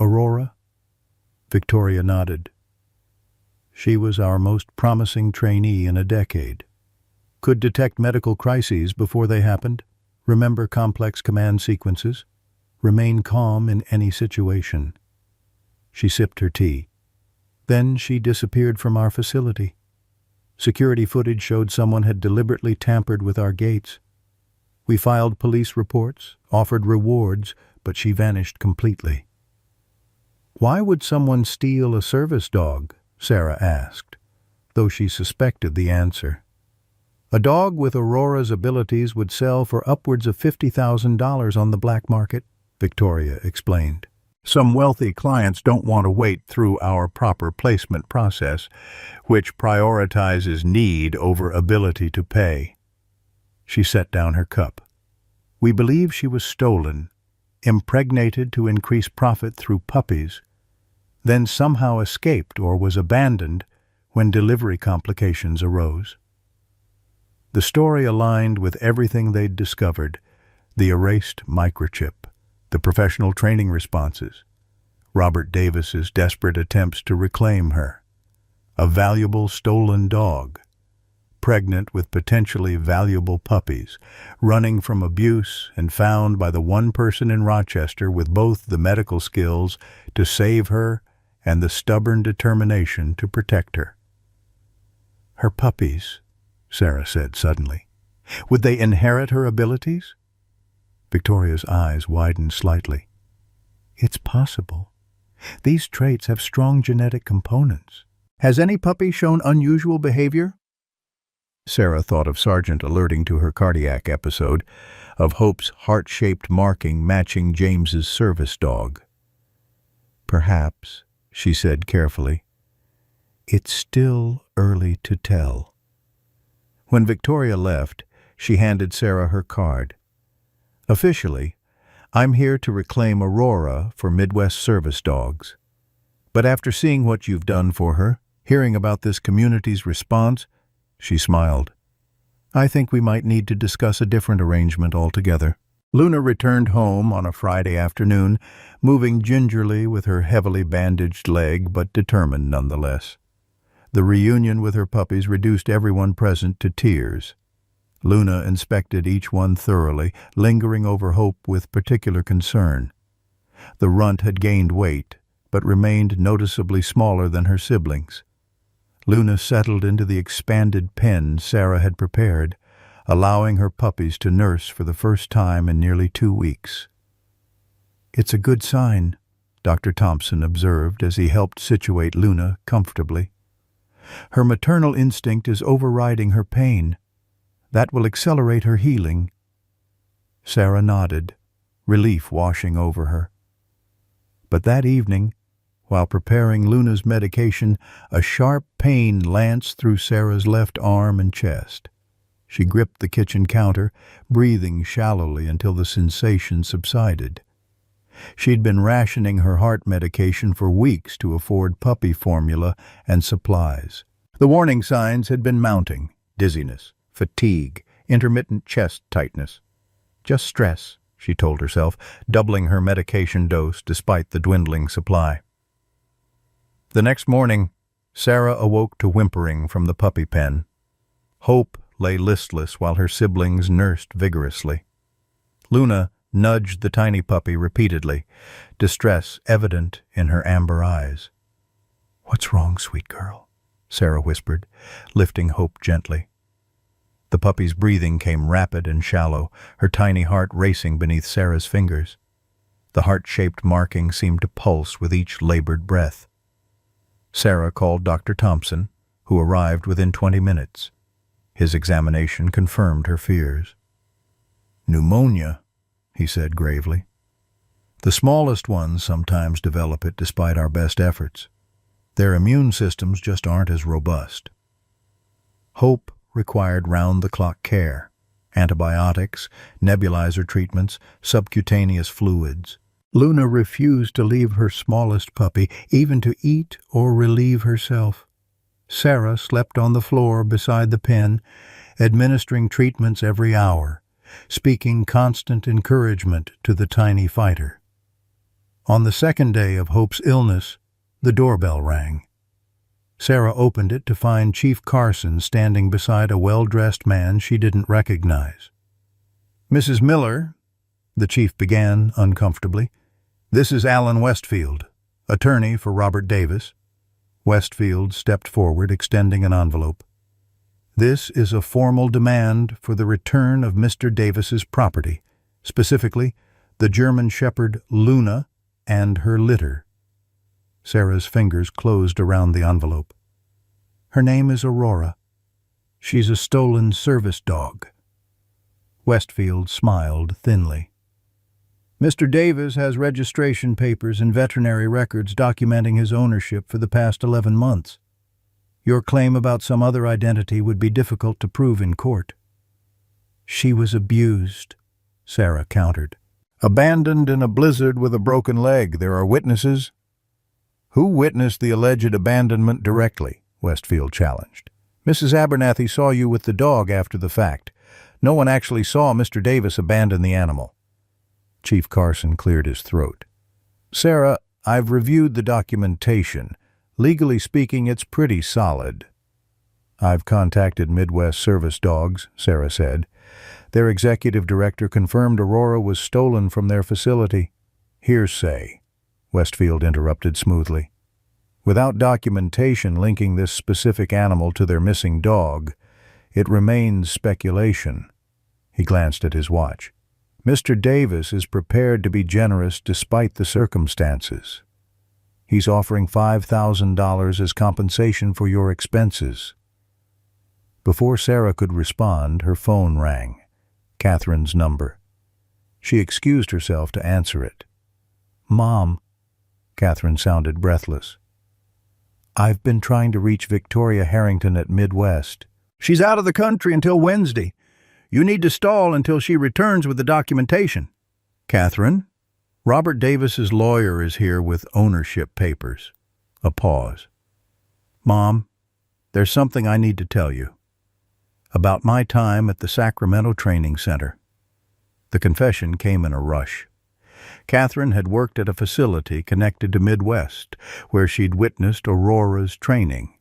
Aurora? Victoria nodded. She was our most promising trainee in a decade. Could detect medical crises before they happened, remember complex command sequences, remain calm in any situation. She sipped her tea. Then she disappeared from our facility. Security footage showed someone had deliberately tampered with our gates. We filed police reports, offered rewards, but she vanished completely. Why would someone steal a service dog? Sarah asked, though she suspected the answer. A dog with Aurora's abilities would sell for upwards of $50,000 on the black market, Victoria explained. Some wealthy clients don't want to wait through our proper placement process, which prioritizes need over ability to pay. She set down her cup. We believe she was stolen, impregnated to increase profit through puppies, then somehow escaped or was abandoned when delivery complications arose. The story aligned with everything they'd discovered: the erased microchip, the professional training responses, Robert Davis's desperate attempts to reclaim her. A valuable stolen dog, pregnant with potentially valuable puppies, running from abuse and found by the one person in Rochester with both the medical skills to save her and the stubborn determination to protect her. Her puppies, Sarah said suddenly. Would they inherit her abilities? Victoria's eyes widened slightly. It's possible. These traits have strong genetic components. Has any puppy shown unusual behavior? Sarah thought of Sargent alerting to her cardiac episode, of Hope's heart-shaped marking matching James's service dog. Perhaps, she said carefully. It's still early to tell. When Victoria left, she handed Sarah her card. Officially, I'm here to reclaim Aurora for Midwest Service Dogs. But after seeing what you've done for her, hearing about this community's response, she smiled. I think we might need to discuss a different arrangement altogether. Luna returned home on a Friday afternoon, moving gingerly with her heavily bandaged leg, but determined nonetheless. The reunion with her puppies reduced everyone present to tears. Luna inspected each one thoroughly, lingering over Hope with particular concern. The runt had gained weight, but remained noticeably smaller than her siblings. Luna settled into the expanded pen Sarah had prepared, allowing her puppies to nurse for the first time in nearly 2 weeks. It's a good sign, Dr. Thompson observed as he helped situate Luna comfortably. Her maternal instinct is overriding her pain. That will accelerate her healing. Sarah nodded, relief washing over her. But that evening, while preparing Luna's medication, a sharp pain lanced through Sarah's left arm and chest. She gripped the kitchen counter, breathing shallowly until the sensation subsided. She'd been rationing her heart medication for weeks to afford puppy formula and supplies. The warning signs had been mounting: dizziness, fatigue, intermittent chest tightness. Just stress, she told herself, doubling her medication dose despite the dwindling supply. The next morning, Sarah awoke to whimpering from the puppy pen. Hope lay listless while her siblings nursed vigorously. Luna nudged the tiny puppy repeatedly, distress evident in her amber eyes. "What's wrong, sweet girl?" Sarah whispered, lifting Hope gently. The puppy's breathing came rapid and shallow, her tiny heart racing beneath Sarah's fingers. The heart-shaped marking seemed to pulse with each labored breath. Sarah called Dr. Thompson, who arrived within 20 minutes. His examination confirmed her fears. "Pneumonia," he said gravely. "The smallest ones sometimes develop it despite our best efforts. Their immune systems just aren't as robust." Hope required round-the-clock care, antibiotics, nebulizer treatments, subcutaneous fluids. Luna refused to leave her smallest puppy, even to eat or relieve herself. Sarah slept on the floor beside the pen, administering treatments every hour, speaking constant encouragement to the tiny fighter. On the second day of Hope's illness, the doorbell rang. Sarah opened it to find Chief Carson standing beside a well-dressed man she didn't recognize. "Mrs. Miller," the chief began uncomfortably, "this is Alan Westfield, attorney for Robert Davis." Westfield stepped forward, extending an envelope. "This is a formal demand for the return of Mr. Davis's property, specifically the German Shepherd Luna and her litter." Sarah's fingers closed around the envelope. "Her name is Aurora. She's a stolen service dog." Westfield smiled thinly. "Mr. Davis has registration papers and veterinary records documenting his ownership for the past 11 months. Your claim about some other identity would be difficult to prove in court." "She was abused," Sarah countered. "Abandoned in a blizzard with a broken leg. There are witnesses." "Who witnessed the alleged abandonment directly?" Westfield challenged. "Mrs. Abernathy saw you with the dog after the fact. No one actually saw Mr. Davis abandon the animal." Chief Carson cleared his throat. "Sarah, I've reviewed the documentation. Legally speaking, it's pretty solid." "I've contacted Midwest Service Dogs," Sarah said. "Their executive director confirmed Aurora was stolen from their facility." "Hearsay," Westfield interrupted smoothly. "Without documentation linking this specific animal to their missing dog, it remains speculation." He glanced at his watch. "Mr. Davis is prepared to be generous despite the circumstances. He's offering $5,000 as compensation for your expenses." Before Sarah could respond, her phone rang. Catherine's number. She excused herself to answer it. "Mom," Catherine sounded breathless. "I've been trying to reach Victoria Harrington at Midwest." "She's out of the country until Wednesday. You need to stall until she returns with the documentation." "Catherine, Robert Davis's lawyer is here with ownership papers." A pause. "Mom, there's something I need to tell you. About my time at the Sacramento Training Center." The confession came in a rush. Catherine had worked at a facility connected to Midwest, where she'd witnessed Aurora's training.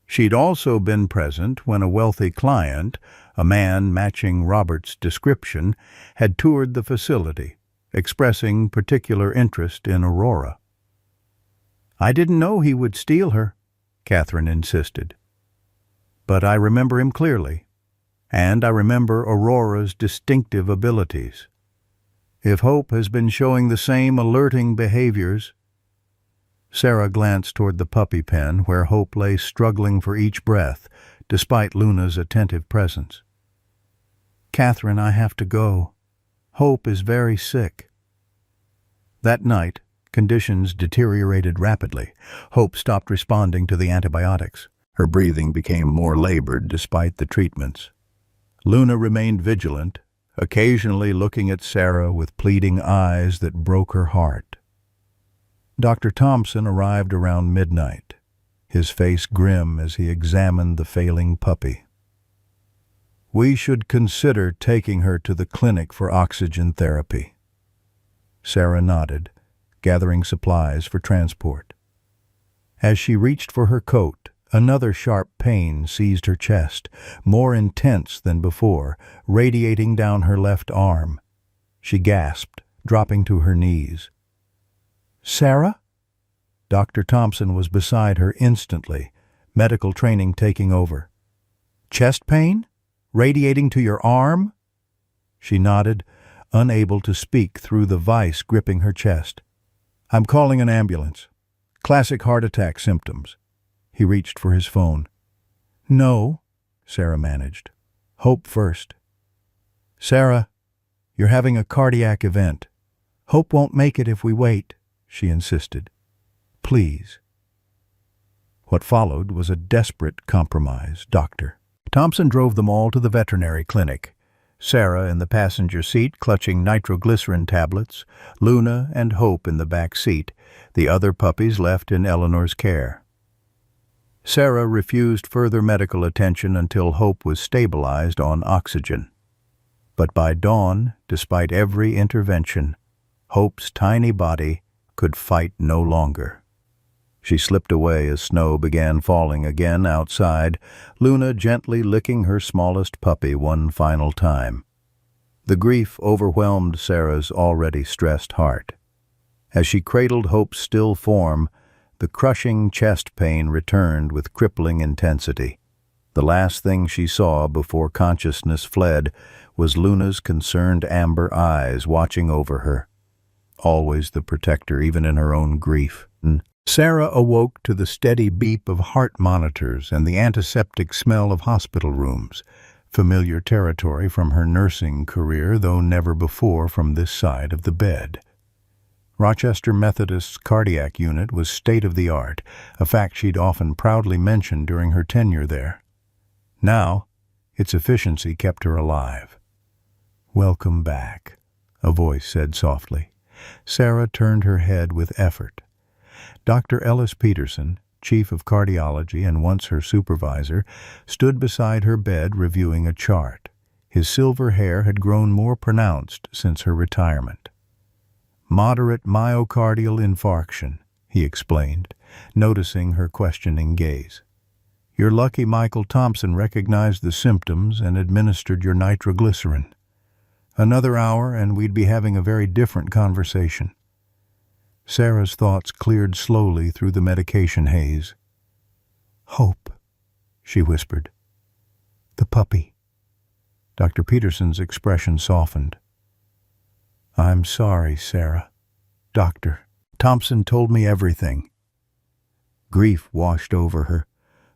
She'd also been present when a wealthy client, a man matching Robert's description, had toured the facility, expressing particular interest in Aurora. "I didn't know he would steal her," Catherine insisted. "But I remember him clearly, and I remember Aurora's distinctive abilities. If Hope has been showing the same alerting behaviors—" Sarah glanced toward the puppy pen where Hope lay struggling for each breath, despite Luna's attentive presence. "Catherine, I have to go. Hope is very sick." That night, conditions deteriorated rapidly. Hope stopped responding to the antibiotics. Her breathing became more labored despite the treatments. Luna remained vigilant, occasionally looking at Sarah with pleading eyes that broke her heart. Dr. Thompson arrived around midnight, his face grim as he examined the failing puppy. "We should consider taking her to the clinic for oxygen therapy." Sarah nodded, gathering supplies for transport. As she reached for her coat, another sharp pain seized her chest, more intense than before, radiating down her left arm. She gasped, dropping to her knees. "Sarah?" Dr. Thompson was beside her instantly, medical training taking over. Chest pain? Radiating to your arm? She nodded, unable to speak through the vice gripping her chest. I'm calling an ambulance. Classic heart attack symptoms. He reached for his phone. No, Sarah managed. Hope first. Sarah, you're having a cardiac event. Hope won't make it if we wait, she insisted. Please. What followed was a desperate compromise, Doctor. Thompson drove them all to the veterinary clinic. Sarah in the passenger seat clutching nitroglycerin tablets, Luna and Hope in the back seat, the other puppies left in Eleanor's care. Sarah refused further medical attention until Hope was stabilized on oxygen. But by dawn, despite every intervention, Hope's tiny body could fight no longer. She slipped away as snow began falling again outside, Luna gently licking her smallest puppy one final time. The grief overwhelmed Sarah's already stressed heart. As she cradled Hope's still form, the crushing chest pain returned with crippling intensity. The last thing she saw before consciousness fled was Luna's concerned amber eyes watching over her. Always the protector, even in her own grief. Sarah awoke to the steady beep of heart monitors and the antiseptic smell of hospital rooms, familiar territory from her nursing career, though never before from this side of the bed. Rochester Methodist's cardiac unit was state-of-the-art, a fact she'd often proudly mentioned during her tenure there. Now, its efficiency kept her alive. "Welcome back," a voice said softly. Sarah turned her head with effort. Dr. Ellis Peterson, chief of cardiology and once her supervisor, stood beside her bed reviewing a chart. His silver hair had grown more pronounced since her retirement. "Moderate myocardial infarction," he explained, noticing her questioning gaze. "You're lucky Michael Thompson recognized the symptoms and administered your nitroglycerin. Another hour and we'd be having a very different conversation." Sarah's thoughts cleared slowly through the medication haze. "Hope," she whispered. "The puppy." Dr. Peterson's expression softened. "I'm sorry, Sarah. Doctor Thompson told me everything." Grief washed over her,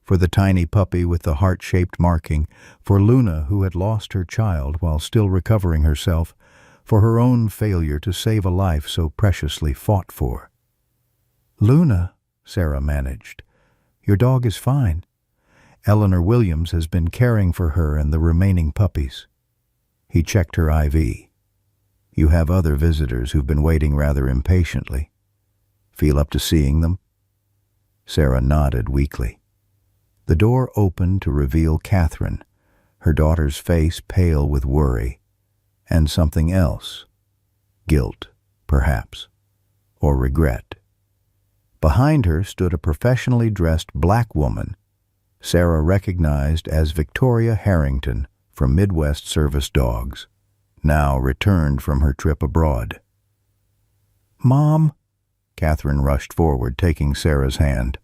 for the tiny puppy with the heart-shaped marking, for Luna who had lost her child while still recovering herself, for her own failure to save a life so preciously fought for. "Luna," Sarah managed, "your dog is fine. Eleanor Williams has been caring for her and the remaining puppies." He checked her IV. "You have other visitors who've been waiting rather impatiently. Feel up to seeing them?" Sarah nodded weakly. The door opened to reveal Catherine, her daughter's face pale with worry, and something else. Guilt, perhaps, or regret. Behind her stood a professionally dressed black woman Sarah recognized as Victoria Harrington from Midwest Service Dogs, now returned from her trip abroad. "Mom," Catherine rushed forward, taking Sarah's hand.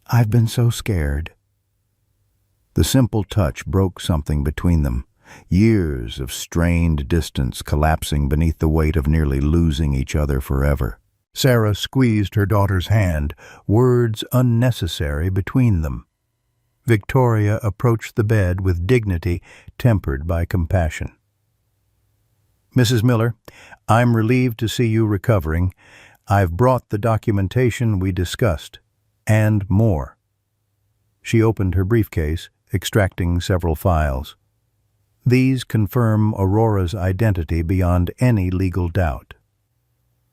"I've been so scared." The simple touch broke something between them, years of strained distance collapsing beneath the weight of nearly losing each other forever. Sarah squeezed her daughter's hand, words unnecessary between them. Victoria approached the bed with dignity tempered by compassion. "Mrs. Miller, I'm relieved to see you recovering. I've brought the documentation we discussed, and more." She opened her briefcase, extracting several files. "These confirm Aurora's identity beyond any legal doubt.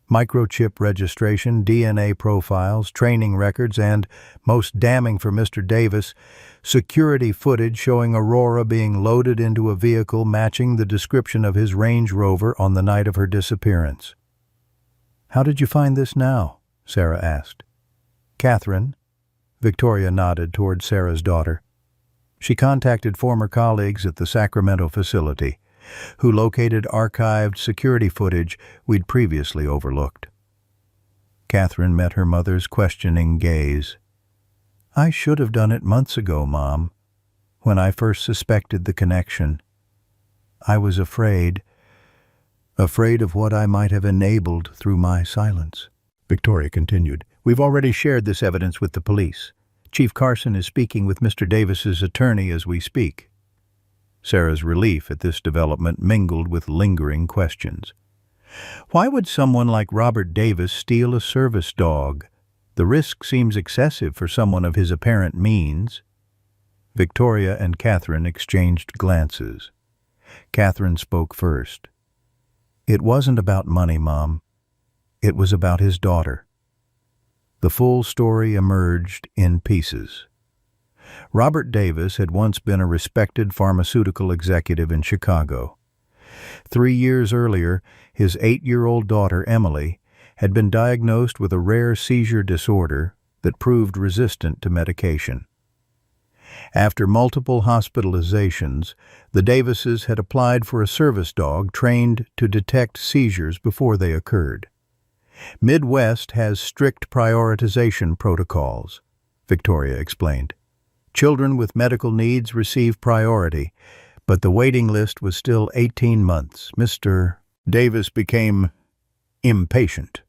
Microchip registration, DNA profiles, training records, and, most damning for Mr. Davis, security footage showing Aurora being loaded into a vehicle matching the description of his Range Rover on the night of her disappearance." "How did you find this now?" Sarah asked. "Catherine," Victoria nodded toward Sarah's daughter. "She contacted former colleagues at the Sacramento facility, who located archived security footage we'd previously overlooked." Catherine met her mother's questioning gaze. I should have done it months ago, Mom. When I first suspected the connection, I was afraid of what I might have enabled through my silence. Victoria continued, We've already shared this evidence with the police. Chief Carson is speaking with Mr. Davis's attorney as we speak. Sarah's relief at this development mingled with lingering questions. Why would someone like Robert Davis steal a service dog? The risk seems excessive for someone of his apparent means. Victoria and Catherine exchanged glances. Catherine spoke first. It wasn't about money, Mom. It was about his daughter. The full story emerged in pieces. Robert Davis had once been a respected pharmaceutical executive in Chicago. 3 years earlier, his 8-year-old daughter, Emily, had been diagnosed with a rare seizure disorder that proved resistant to medication. After multiple hospitalizations, the Davises had applied for a service dog trained to detect seizures before they occurred. Midwest has strict prioritization protocols, Victoria explained. Children with medical needs receive priority, but the waiting list was still 18 months. Mr. Davis became impatient.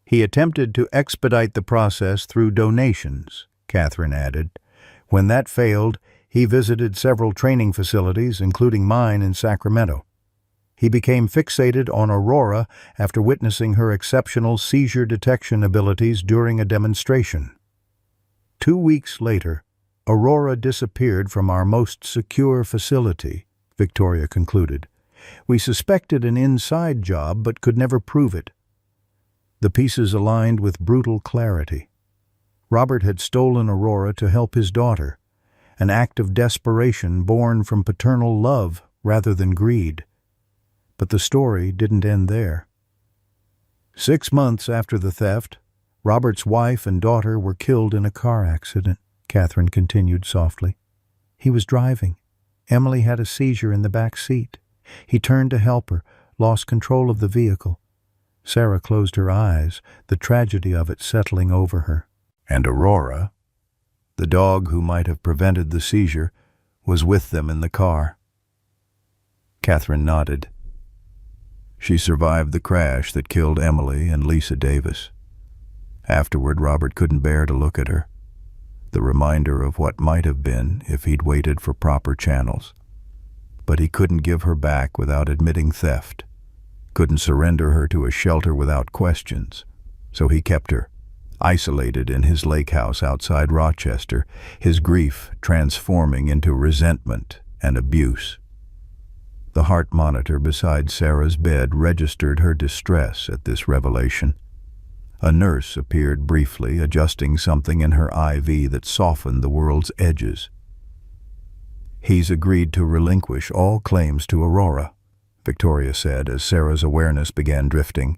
He attempted to expedite the process through donations, Catherine added. When that failed, he visited several training facilities, including mine in Sacramento. He became fixated on Aurora after witnessing her exceptional seizure detection abilities during a demonstration. 2 weeks later, Aurora disappeared from our most secure facility, Victoria concluded. We suspected an inside job but could never prove it. The pieces aligned with brutal clarity. Robert had stolen Aurora to help his daughter, an act of desperation born from paternal love rather than greed. But the story didn't end there. 6 months after the theft, Robert's wife and daughter were killed in a car accident, Catherine continued softly. He was driving. Emily had a seizure in the back seat. He turned to help her, lost control of the vehicle. Sarah closed her eyes, the tragedy of it settling over her. And Aurora, the dog who might have prevented the seizure, was with them in the car. Catherine nodded. She survived the crash that killed Emily and Lisa Davis. Afterward, Robert couldn't bear to look at her, the reminder of what might have been if he'd waited for proper channels. But he couldn't give her back without admitting theft, couldn't surrender her to a shelter without questions, so he kept her, isolated in his lake house outside Rochester, his grief transforming into resentment and abuse. The heart monitor beside Sarah's bed registered her distress at this revelation. A nurse appeared briefly, adjusting something in her IV that softened the world's edges. He's agreed to relinquish all claims to Aurora, Victoria said as Sarah's awareness began drifting,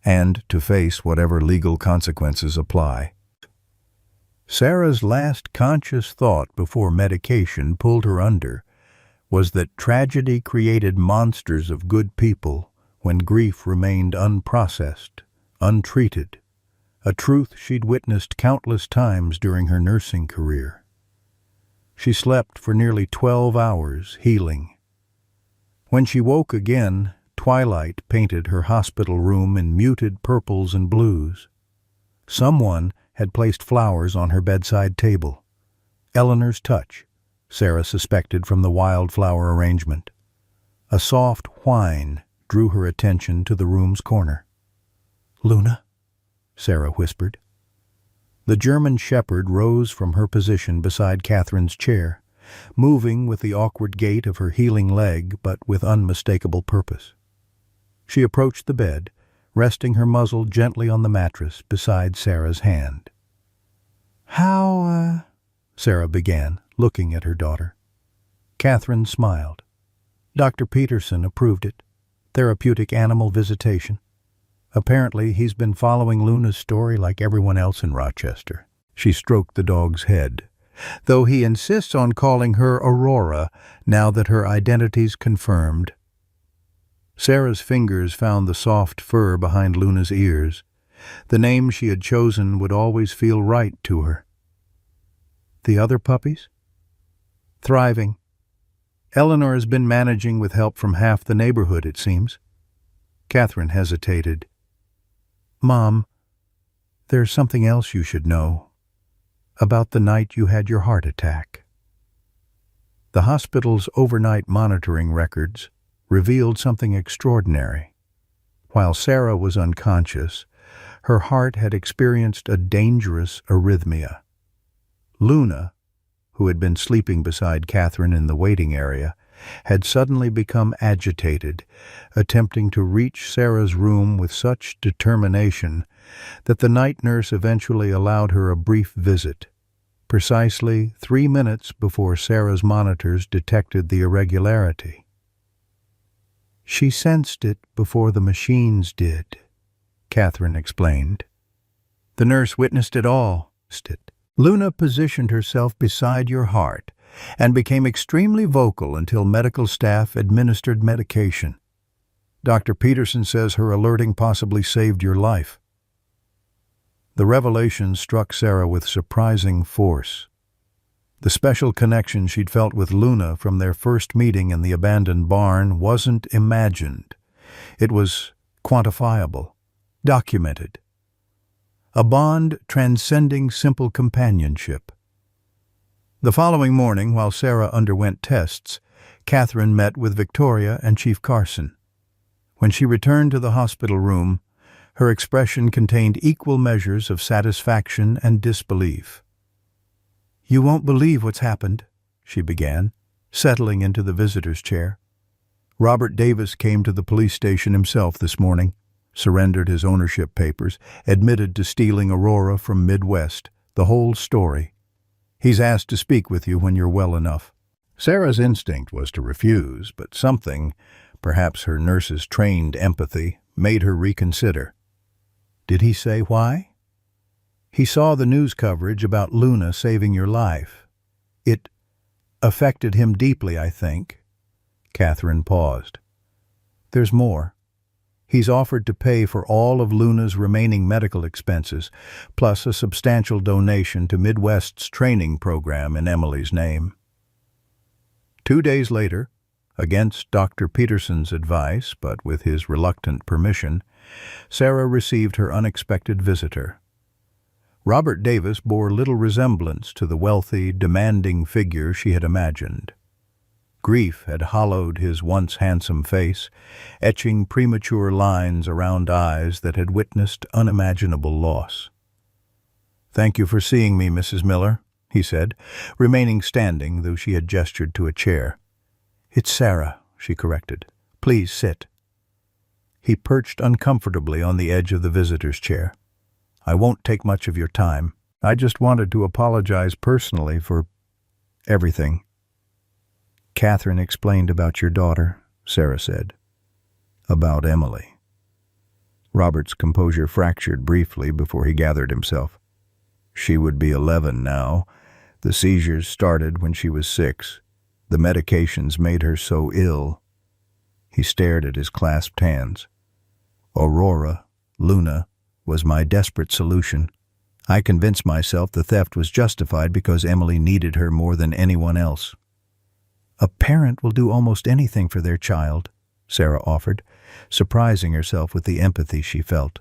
and to face whatever legal consequences apply. Sarah's last conscious thought before medication pulled her under was that tragedy created monsters of good people when grief remained unprocessed, untreated, a truth she'd witnessed countless times during her nursing career. She slept for nearly 12 hours, healing. When she woke again, twilight painted her hospital room in muted purples and blues. Someone had placed flowers on her bedside table. Eleanor's touch, Sarah suspected from the wildflower arrangement. A soft whine drew her attention to the room's corner. "Luna?" Sarah whispered. The German shepherd rose from her position beside Catherine's chair, moving with the awkward gait of her healing leg but with unmistakable purpose. She approached the bed, resting her muzzle gently on the mattress beside Sarah's hand. "How, Sarah began, looking at her daughter. Catherine smiled. Dr. Peterson approved it. Therapeutic animal visitation. Apparently, he's been following Luna's story like everyone else in Rochester. She stroked the dog's head, though he insists on calling her Aurora now that her identity's confirmed. Sarah's fingers found the soft fur behind Luna's ears. The name she had chosen would always feel right to her. The other puppies? Thriving. Eleanor has been managing with help from half the neighborhood, it seems. Catherine hesitated. Mom, there's something else you should know. About the night you had your heart attack. The hospital's overnight monitoring records revealed something extraordinary. While Sarah was unconscious, her heart had experienced a dangerous arrhythmia. Luna, who had been sleeping beside Catherine in the waiting area, had suddenly become agitated, attempting to reach Sarah's room with such determination that the night nurse eventually allowed her a brief visit, precisely 3 minutes before Sarah's monitors detected the irregularity. She sensed it before the machines did, Catherine explained. The nurse witnessed it all. Luna positioned herself beside your heart and became extremely vocal until medical staff administered medication. Dr. Peterson says her alerting possibly saved your life. The revelation struck Sarah with surprising force. The special connection she'd felt with Luna from their first meeting in the abandoned barn wasn't imagined. It was quantifiable, documented. A bond transcending simple companionship. The following morning, while Sarah underwent tests, Catherine met with Victoria and Chief Carson. When she returned to the hospital room, her expression contained equal measures of satisfaction and disbelief. You won't believe what's happened, she began, settling into the visitor's chair. Robert Davis came to the police station himself this morning, surrendered his ownership papers, admitted to stealing Aurora from Midwest, the whole story. He's asked to speak with you when you're well enough. Sarah's instinct was to refuse, but something, perhaps her nurse's trained empathy, made her reconsider. Did he say why? He saw the news coverage about Luna saving your life. It affected him deeply, I think. Catherine paused. There's more. He's offered to pay for all of Luna's remaining medical expenses, plus a substantial donation to Midwest's training program in Emily's name. 2 days later, against Dr. Peterson's advice, but with his reluctant permission, Sarah received her unexpected visitor. Robert Davis bore little resemblance to the wealthy, demanding figure she had imagined. Grief had hollowed his once handsome face, etching premature lines around eyes that had witnessed unimaginable loss. "Thank you for seeing me, Mrs. Miller," he said, remaining standing, though she had gestured to a chair. "It's Sarah," she corrected. "Please sit." He perched uncomfortably on the edge of the visitor's chair. "I won't take much of your time. I just wanted to apologize personally for everything." "Catherine explained about your daughter," Sarah said. "About Emily." Robert's composure fractured briefly before he gathered himself. She would be 11 now. The seizures started when she was 6. The medications made her so ill. He stared at his clasped hands. Aurora, Luna, was my desperate solution. I convinced myself the theft was justified because Emily needed her more than anyone else. "A parent will do almost anything for their child," Sarah offered, surprising herself with the empathy she felt.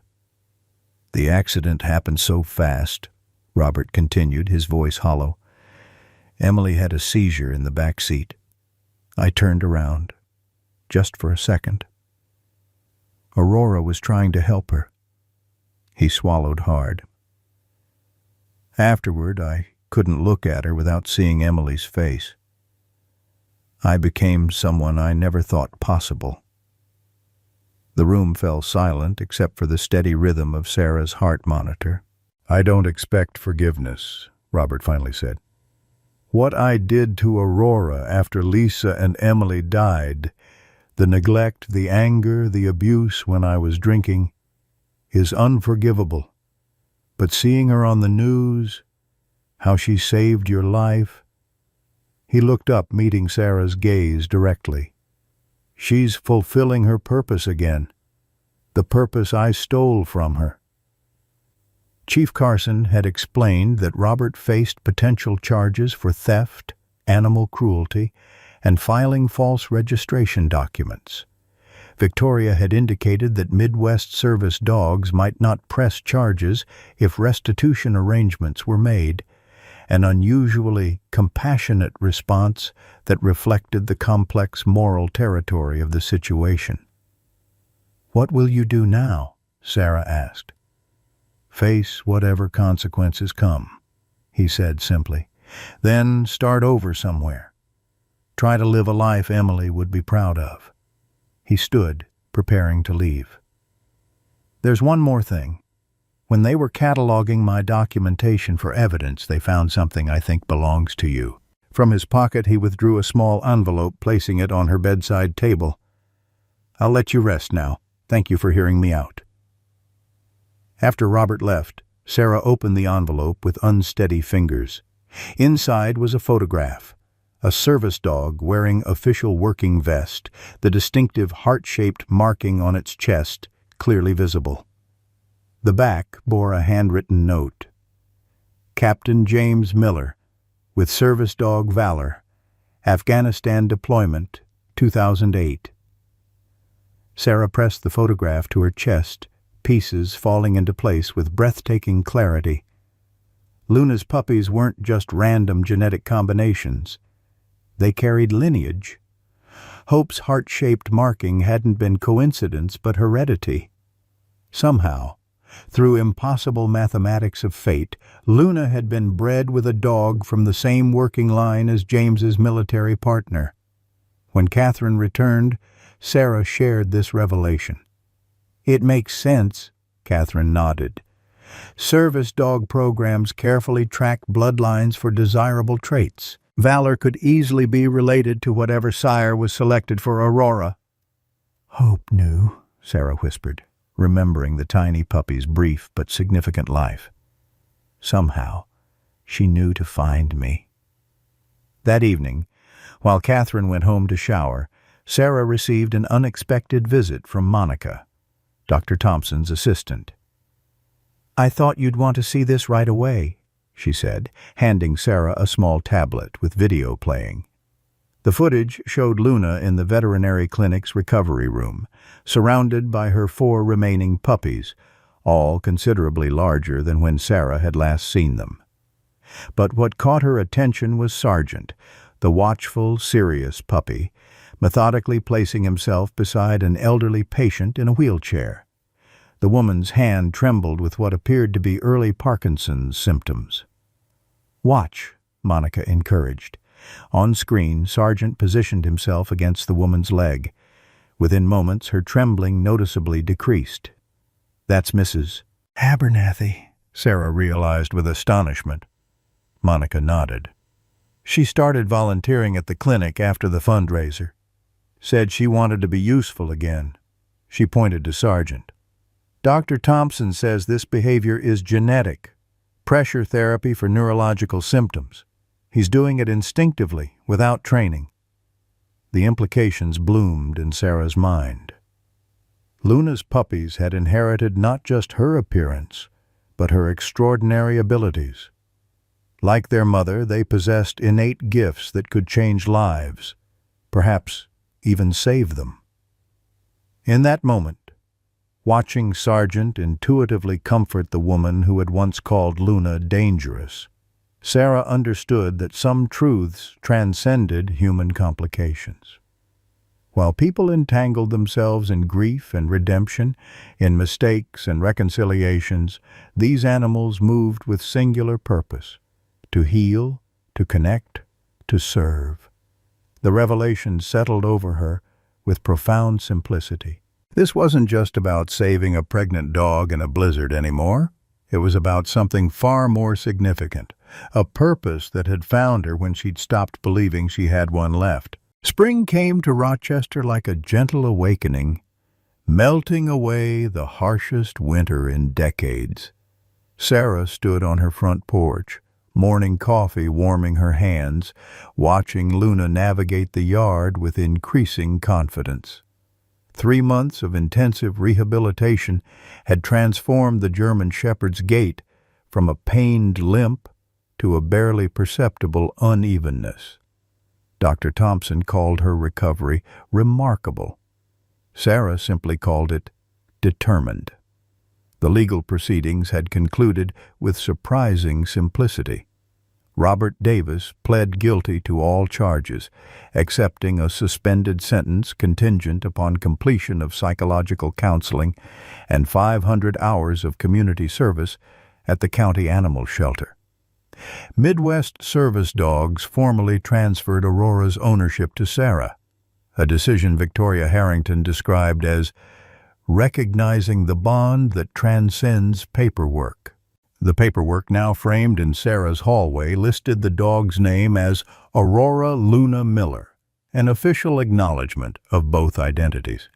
"The accident happened so fast," Robert continued, his voice hollow. "Emily had a seizure in the back seat. I turned around, just for a second. Aurora was trying to help her." He swallowed hard. "Afterward, I couldn't look at her without seeing Emily's face. I became someone I never thought possible." The room fell silent except for the steady rhythm of Sarah's heart monitor. "I don't expect forgiveness," Robert finally said. "What I did to Aurora after Lisa and Emily died, the neglect, the anger, the abuse when I was drinking, is unforgivable. But seeing her on the news, how she saved your life—" He looked up, meeting Sarah's gaze directly. "She's fulfilling her purpose again, the purpose I stole from her." Chief Carson had explained that Robert faced potential charges for theft, animal cruelty, and filing false registration documents. Victoria had indicated that Midwest service dogs might not press charges if restitution arrangements were made, an unusually compassionate response that reflected the complex moral territory of the situation. "What will you do now?" Sarah asked. "Face whatever consequences come," he said simply. "Then start over somewhere. Try to live a life Emily would be proud of." He stood, preparing to leave. "There's one more thing. When they were cataloging my documentation for evidence, they found something I think belongs to you." From his pocket he withdrew a small envelope, placing it on her bedside table. "I'll let you rest now. Thank you for hearing me out." After Robert left, Sarah opened the envelope with unsteady fingers. Inside was a photograph. A service dog wearing official working vest, the distinctive heart-shaped marking on its chest clearly visible. The back bore a handwritten note. "Captain James Miller, with Service Dog Valor, Afghanistan Deployment, 2008. Sarah pressed the photograph to her chest, pieces falling into place with breathtaking clarity. Luna's puppies weren't just random genetic combinations. They carried lineage. Hope's heart-shaped marking hadn't been coincidence but heredity. Somehow, through impossible mathematics of fate, Luna had been bred with a dog from the same working line as James's military partner. When Catherine returned, Sarah shared this revelation. "It makes sense," Catherine nodded. "Service dog programs carefully track bloodlines for desirable traits. Valor could easily be related to whatever sire was selected for Aurora." "Hope knew," Sarah whispered, remembering the tiny puppy's brief but significant life. "Somehow, she knew to find me." That evening, while Catherine went home to shower, Sarah received an unexpected visit from Monica, Dr. Thompson's assistant. "I thought you'd want to see this right away," she said, handing Sarah a small tablet with video playing. The footage showed Luna in the veterinary clinic's recovery room, surrounded by her 4 remaining puppies, all considerably larger than when Sarah had last seen them. But what caught her attention was Sargent, the watchful, serious puppy, methodically placing himself beside an elderly patient in a wheelchair. The woman's hand trembled with what appeared to be early Parkinson's symptoms. "Watch," Monica encouraged. On screen, Sargent positioned himself against the woman's leg. Within moments, her trembling noticeably decreased. "That's Mrs. Abernathy," Sarah realized with astonishment. Monica nodded. "She started volunteering at the clinic after the fundraiser. Said she wanted to be useful again." She pointed to Sargent. "Dr. Thompson says this behavior is genetic. Pressure therapy for neurological symptoms. He's doing it instinctively, without training." The implications bloomed in Sarah's mind. Luna's puppies had inherited not just her appearance, but her extraordinary abilities. Like their mother, they possessed innate gifts that could change lives, perhaps even save them. In that moment, watching Sargent intuitively comfort the woman who had once called Luna dangerous, Sarah understood that some truths transcended human complications. While people entangled themselves in grief and redemption, in mistakes and reconciliations, these animals moved with singular purpose: to heal, to connect, to serve. The revelation settled over her with profound simplicity. This wasn't just about saving a pregnant dog in a blizzard anymore. It was about something far more significant, a purpose that had found her when she'd stopped believing she had one left. Spring came to Rochester like a gentle awakening, melting away the harshest winter in decades. Sarah stood on her front porch, morning coffee warming her hands, watching Luna navigate the yard with increasing confidence. 3 months of intensive rehabilitation had transformed the German Shepherd's gait, from a pained limp to a barely perceptible unevenness. Dr. Thompson called her recovery remarkable. Sarah simply called it determined. The legal proceedings had concluded with surprising simplicity. Robert Davis pled guilty to all charges, accepting a suspended sentence contingent upon completion of psychological counseling and 500 hours of community service at the county animal shelter. Midwest Service Dogs formally transferred Aurora's ownership to Sarah, a decision Victoria Harrington described as recognizing the bond that transcends paperwork. The paperwork, now framed in Sarah's hallway, listed the dog's name as Aurora Luna Miller, an official acknowledgement of both identities.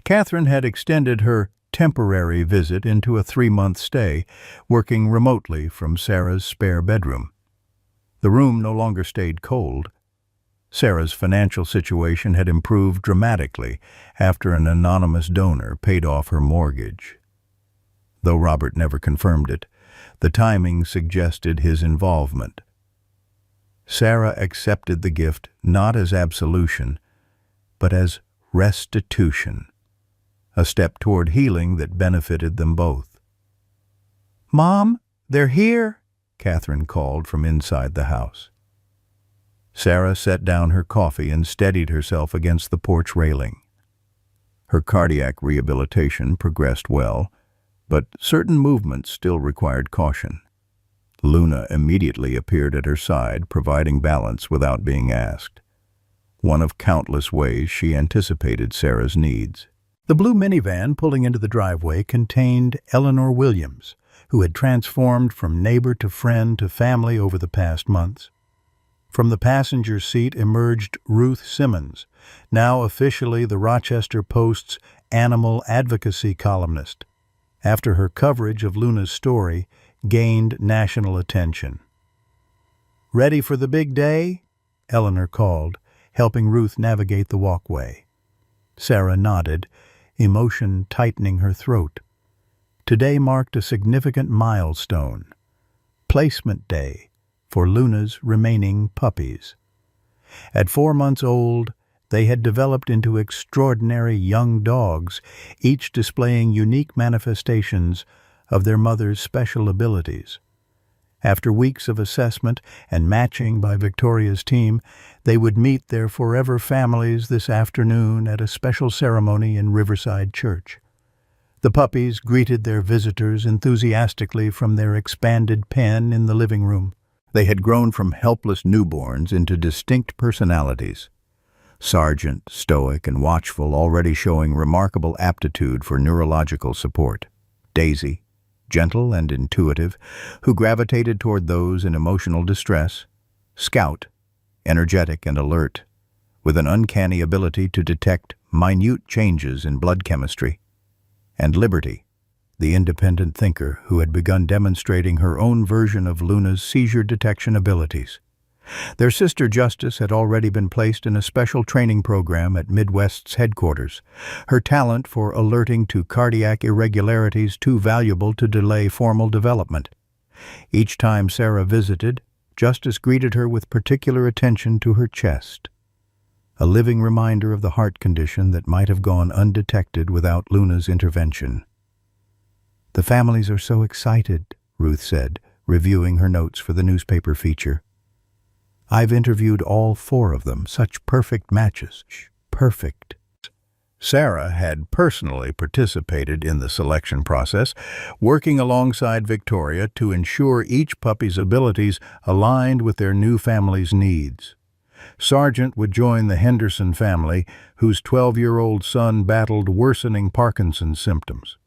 Catherine had extended her temporary visit into a 3-month stay, working remotely from Sarah's spare bedroom. The room no longer stayed cold. Sarah's financial situation had improved dramatically after an anonymous donor paid off her mortgage. Though Robert never confirmed it, the timing suggested his involvement. Sarah accepted the gift not as absolution, but as restitution, a step toward healing that benefited them both. "Mom, they're here," Catherine called from inside the house. Sarah set down her coffee and steadied herself against the porch railing. Her cardiac rehabilitation progressed well, but certain movements still required caution. Luna immediately appeared at her side, providing balance without being asked. One of countless ways she anticipated Sarah's needs. The blue minivan pulling into the driveway contained Eleanor Williams, who had transformed from neighbor to friend to family over the past months. From the passenger seat emerged Ruth Simmons, now officially the Rochester Post's animal advocacy columnist, after her coverage of Luna's story gained national attention. "Ready for the big day?" Eleanor called, helping Ruth navigate the walkway. Sarah nodded, emotion tightening her throat. Today marked a significant milestone. Placement day for Luna's remaining puppies. At 4 months old, they had developed into extraordinary young dogs, each displaying unique manifestations of their mother's special abilities. After weeks of assessment and matching by Victoria's team, they would meet their forever families this afternoon at a special ceremony in Riverside Church. The puppies greeted their visitors enthusiastically from their expanded pen in the living room. They had grown from helpless newborns into distinct personalities. Sargent, stoic and watchful, already showing remarkable aptitude for neurological support. Daisy, gentle and intuitive, who gravitated toward those in emotional distress. Scout, energetic and alert, with an uncanny ability to detect minute changes in blood chemistry. And Liberty, the independent thinker who had begun demonstrating her own version of Luna's seizure detection abilities. Their sister Justice had already been placed in a special training program at Midwest's headquarters, her talent for alerting to cardiac irregularities too valuable to delay formal development. Each time Sarah visited, Justice greeted her with particular attention to her chest, a living reminder of the heart condition that might have gone undetected without Luna's intervention. "The families are so excited," Ruth said, reviewing her notes for the newspaper feature. "I've interviewed all 4 of them, such perfect matches. Perfect." Sarah had personally participated in the selection process, working alongside Victoria to ensure each puppy's abilities aligned with their new family's needs. Sargent would join the Henderson family, whose 12-year-old son battled worsening Parkinson's symptoms.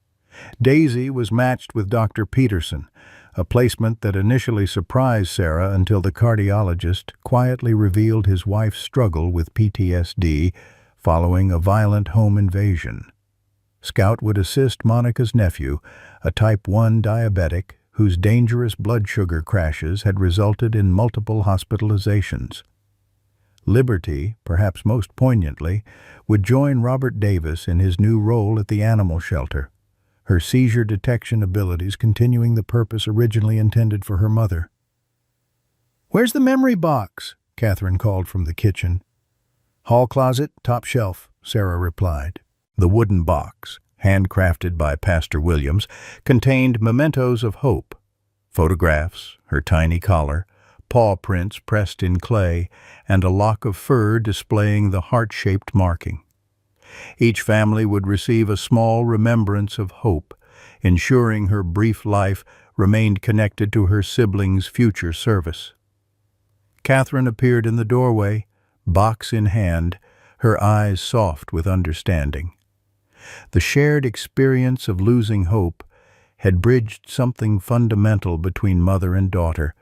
Daisy was matched with Dr. Peterson, a placement that initially surprised Sarah until the cardiologist quietly revealed his wife's struggle with PTSD following a violent home invasion. Scout would assist Monica's nephew, a type 1 diabetic whose dangerous blood sugar crashes had resulted in multiple hospitalizations. Liberty, perhaps most poignantly, would join Robert Davis in his new role at the animal shelter. her seizure detection abilities continuing the purpose originally intended for her mother. "Where's the memory box?" Catherine called from the kitchen. "Hall closet, top shelf," Sarah replied. The wooden box, handcrafted by Pastor Williams, contained mementos of hope: photographs, her tiny collar, paw prints pressed in clay, and a lock of fur displaying the heart-shaped marking. Each family would receive a small remembrance of hope, ensuring her brief life remained connected to her siblings' future service. Catherine appeared in the doorway, box in hand, her eyes soft with understanding. The shared experience of losing hope had bridged something fundamental between mother and daughter,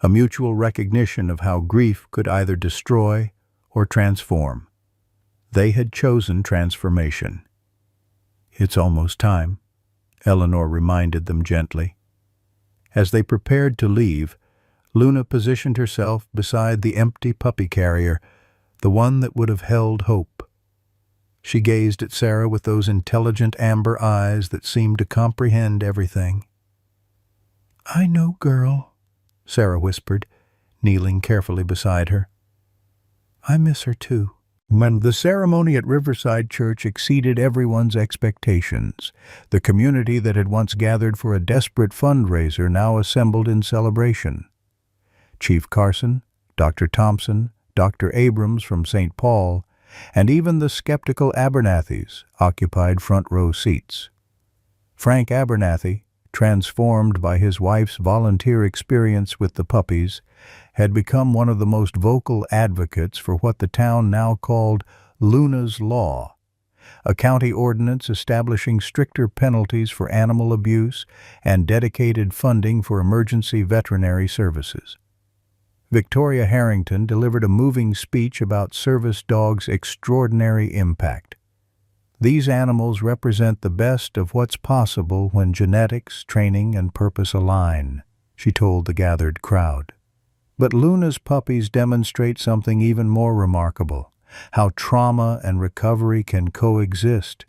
a mutual recognition of how grief could either destroy or transform. They had chosen transformation. "It's almost time," Eleanor reminded them gently. As they prepared to leave, Luna positioned herself beside the empty puppy carrier, the one that would have held hope. She gazed at Sarah with those intelligent amber eyes that seemed to comprehend everything. "I know, girl," Sarah whispered, kneeling carefully beside her. "I miss her too." When the ceremony at Riverside Church exceeded everyone's expectations, the community that had once gathered for a desperate fundraiser now assembled in celebration. Chief Carson, Dr. Thompson, Dr. Abrams from St. Paul, and even the skeptical Abernathys occupied front-row seats. Frank Abernathy, transformed by his wife's volunteer experience with the puppies, had become one of the most vocal advocates for what the town now called Luna's Law, a county ordinance establishing stricter penalties for animal abuse and dedicated funding for emergency veterinary services. Victoria Harrington delivered a moving speech about service dogs' extraordinary impact. "These animals represent the best of what's possible when genetics, training, and purpose align," she told the gathered crowd. But Luna's puppies demonstrate something even more remarkable: how trauma and recovery can coexist,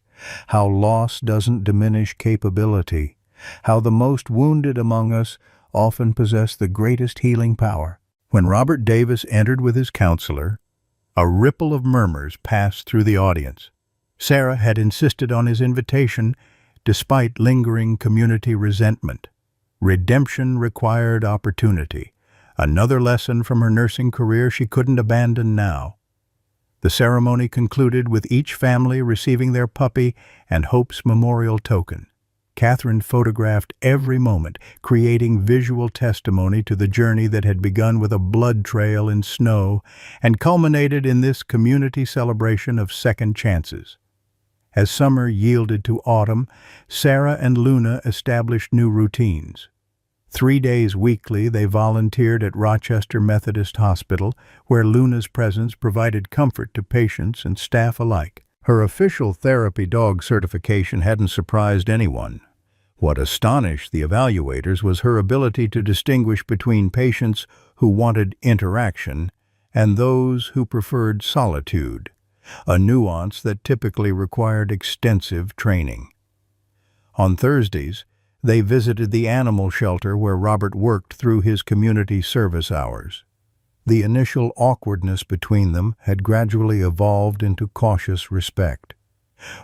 how loss doesn't diminish capability, how the most wounded among us often possess the greatest healing power. When Robert Davis entered with his counselor, a ripple of murmurs passed through the audience. Sarah had insisted on his invitation despite lingering community resentment. Redemption required opportunity, another lesson from her nursing career she couldn't abandon now. The ceremony concluded with each family receiving their puppy and Hope's memorial token. Catherine photographed every moment, creating visual testimony to the journey that had begun with a blood trail in snow and culminated in this community celebration of second chances. As summer yielded to autumn, Sarah and Luna established new routines. 3 days weekly, they volunteered at Rochester Methodist Hospital, where Luna's presence provided comfort to patients and staff alike. Her official therapy dog certification hadn't surprised anyone. What astonished the evaluators was her ability to distinguish between patients who wanted interaction and those who preferred solitude, a nuance that typically required extensive training. On Thursdays, they visited the animal shelter where Robert worked through his community service hours. The initial awkwardness between them had gradually evolved into cautious respect.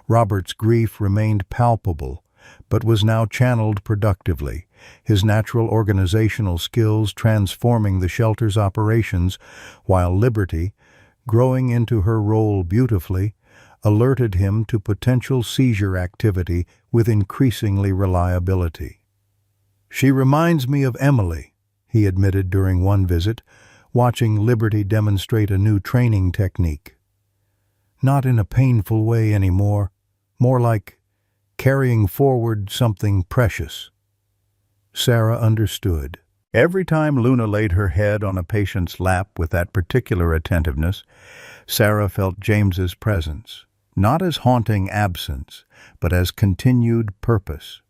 Robert's grief remained palpable, but was now channeled productively, his natural organizational skills transforming the shelter's operations, while Liberty, growing into her role beautifully, alerted him to potential seizure activity with increasingly reliability. "She reminds me of Emily," he admitted during one visit, watching Liberty demonstrate a new training technique. "Not in a painful way anymore, more like carrying forward something precious." Sarah understood. Every time Luna laid her head on a patient's lap with that particular attentiveness, Sarah felt James's presence, not as haunting absence, but as continued purpose.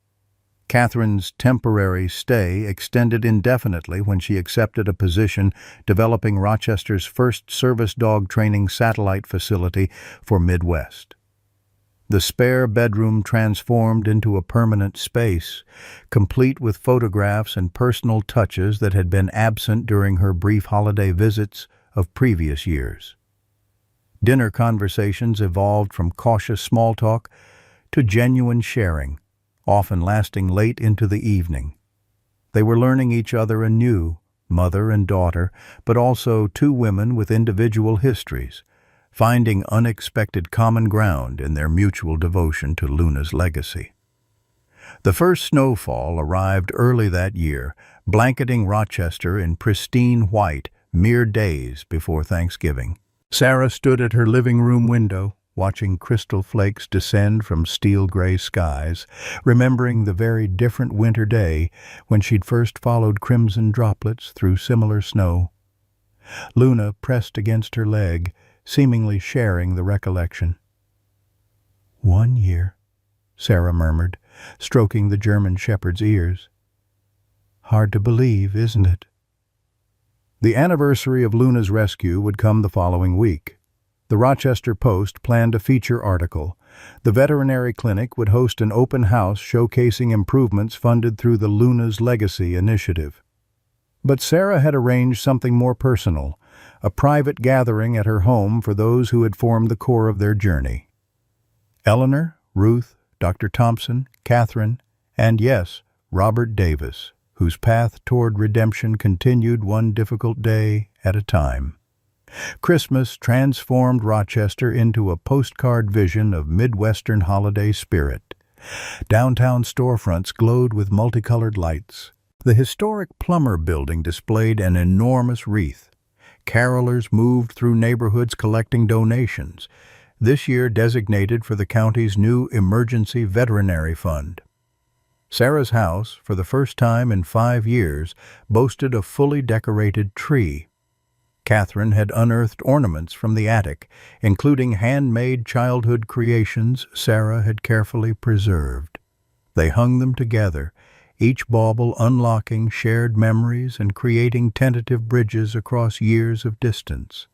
Catherine's temporary stay extended indefinitely when she accepted a position developing Rochester's first service dog training satellite facility for Midwest. the spare bedroom transformed into a permanent space, complete with photographs and personal touches that had been absent during her brief holiday visits of previous years. Dinner conversations evolved from cautious small talk to genuine sharing, often lasting late into the evening. They were learning each other anew, mother and daughter, but also two women with individual histories, finding unexpected common ground in their mutual devotion to Luna's legacy. The first snowfall arrived early that year, blanketing Rochester in pristine white mere days before Thanksgiving. Sarah stood at her living room window, watching crystal flakes descend from steel-gray skies, remembering the very different winter day when she'd first followed crimson droplets through similar snow. Luna pressed against her leg, seemingly sharing the recollection. 1 year, Sarah murmured, stroking the German shepherd's ears. Hard to believe, isn't it? The anniversary of Luna's rescue would come the following week. The Rochester Post planned a feature article. The veterinary clinic would host an open house showcasing improvements funded through the Luna's Legacy initiative. But Sarah had arranged something more personal, a private gathering at her home for those who had formed the core of their journey. Eleanor, Ruth, Dr. Thompson, Catherine, and yes, Robert Davis, whose path toward redemption continued one difficult day at a time. Christmas transformed Rochester into a postcard vision of Midwestern holiday spirit. Downtown storefronts glowed with multicolored lights. The historic Plummer Building displayed an enormous wreath. Carolers moved through neighborhoods collecting donations, this year designated for the county's new Emergency Veterinary Fund. Sarah's house, for the first time in 5 years, boasted a fully decorated tree. Catherine had unearthed ornaments from the attic, including handmade childhood creations Sarah had carefully preserved. They hung them together, each bauble unlocking shared memories and creating tentative bridges across years of distance.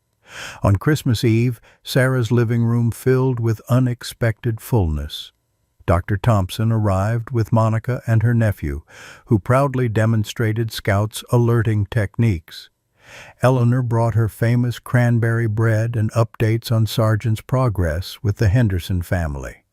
On Christmas Eve, Sarah's living room filled with unexpected fullness. Dr. Thompson arrived with Monica and her nephew, who proudly demonstrated Scout's alerting techniques. Eleanor brought her famous cranberry bread and updates on Sargent's progress with the Henderson family.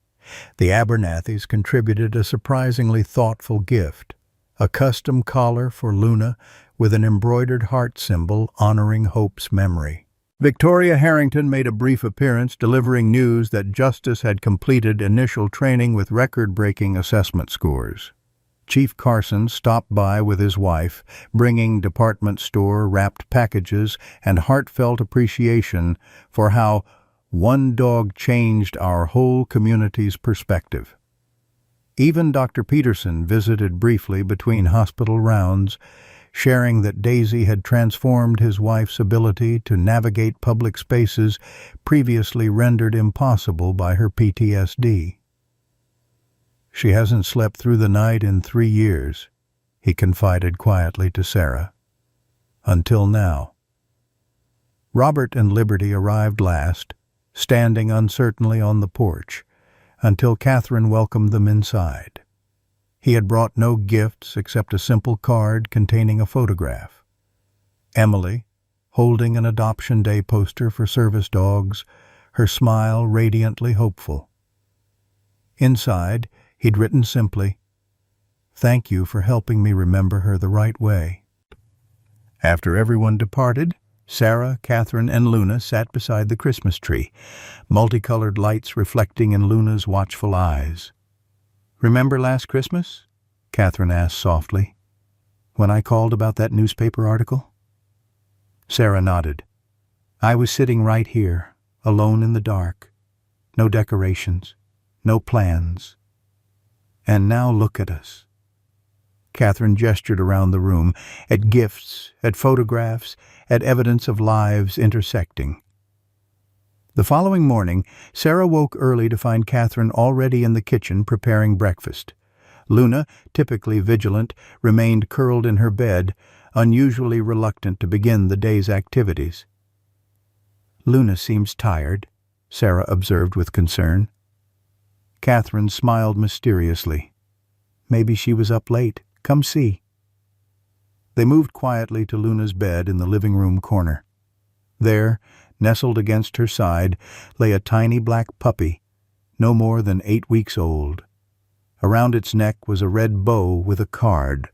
The Abernathys contributed a surprisingly thoughtful gift, a custom collar for Luna with an embroidered heart symbol honoring Hope's memory. Victoria Harrington made a brief appearance, delivering news that Justice had completed initial training with record-breaking assessment scores. Chief Carson stopped by with his wife, bringing department store wrapped packages and heartfelt appreciation for how one dog changed our whole community's perspective. Even Dr. Peterson visited briefly between hospital rounds, sharing that Daisy had transformed his wife's ability to navigate public spaces previously rendered impossible by her PTSD. She hasn't slept through the night in 3 years, he confided quietly to Sarah. Until now. Robert and Liberty arrived last, standing uncertainly on the porch, until Catherine welcomed them inside. He had brought no gifts except a simple card containing a photograph. Emily, holding an Adoption Day poster for service dogs, her smile radiantly hopeful. Inside, he'd written simply, "Thank you for helping me remember her the right way." After everyone departed, Sarah, Catherine, and Luna sat beside the Christmas tree, multicolored lights reflecting in Luna's watchful eyes. "Remember last Christmas?" Catherine asked softly, "when I called about that newspaper article?" Sarah nodded. "I was sitting right here, alone in the dark. No decorations, no plans. And now look at us." Catherine gestured around the room, at gifts, at photographs, at evidence of lives intersecting. The following morning, Sarah woke early to find Catherine already in the kitchen preparing breakfast. Luna, typically vigilant, remained curled in her bed, unusually reluctant to begin the day's activities. "Luna seems tired," Sarah observed with concern. Catherine smiled mysteriously. Maybe she was up late. Come see. They moved quietly to Luna's bed in the living room corner. There, nestled against her side, lay a tiny black puppy, no more than 8 weeks old. Around its neck was a red bow with a card.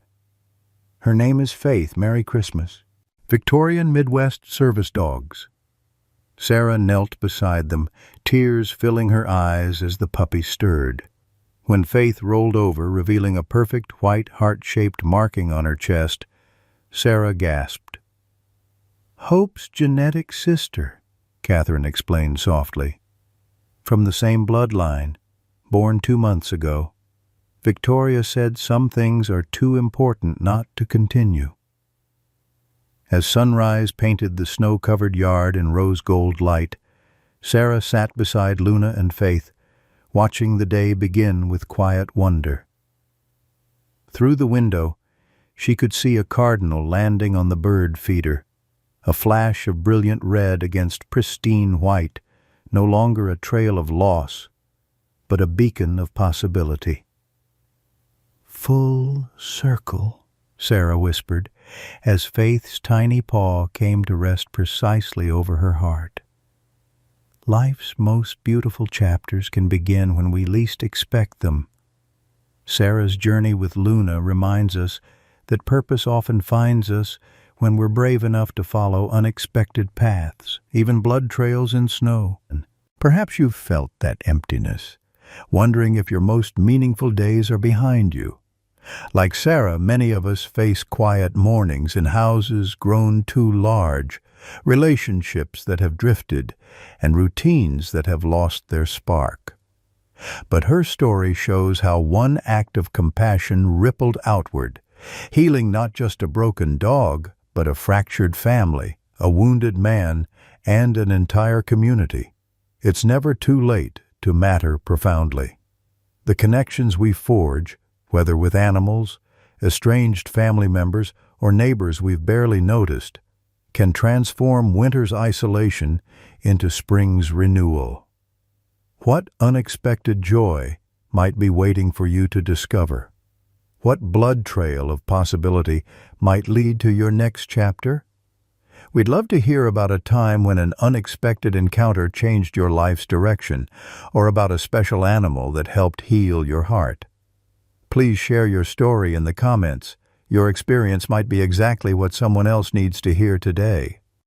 Her name is Faith. Merry Christmas. Victorian Midwest Service Dogs. Sarah knelt beside them, tears filling her eyes as the puppy stirred. When Faith rolled over, revealing a perfect white heart-shaped marking on her chest, Sarah gasped. "Hope's genetic sister," Catherine explained softly. "From the same bloodline, born 2 months ago. Victoria said some things are too important not to continue." As sunrise painted the snow-covered yard in rose-gold light, Sarah sat beside Luna and Faith, watching the day begin with quiet wonder. Through the window, she could see a cardinal landing on the bird feeder, a flash of brilliant red against pristine white, no longer a trail of loss, but a beacon of possibility. "Full circle," Sarah whispered, as Faith's tiny paw came to rest precisely over her heart. "Life's most beautiful chapters can begin when we least expect them." Sarah's journey with Luna reminds us that purpose often finds us when we're brave enough to follow unexpected paths, even blood trails in snow. Perhaps you've felt that emptiness, wondering if your most meaningful days are behind you. Like Sarah, many of us face quiet mornings in houses grown too large, relationships that have drifted, and routines that have lost their spark. But her story shows how one act of compassion rippled outward, healing not just a broken dog, but a fractured family, a wounded man, and an entire community. It's never too late to matter profoundly. The connections we forge, whether with animals, estranged family members, or neighbors we've barely noticed, can transform winter's isolation into spring's renewal. What unexpected joy might be waiting for you to discover? What blood trail of possibility might lead to your next chapter? We'd love to hear about a time when an unexpected encounter changed your life's direction, or about a special animal that helped heal your heart. Please share your story in the comments. Your experience might be exactly what someone else needs to hear today.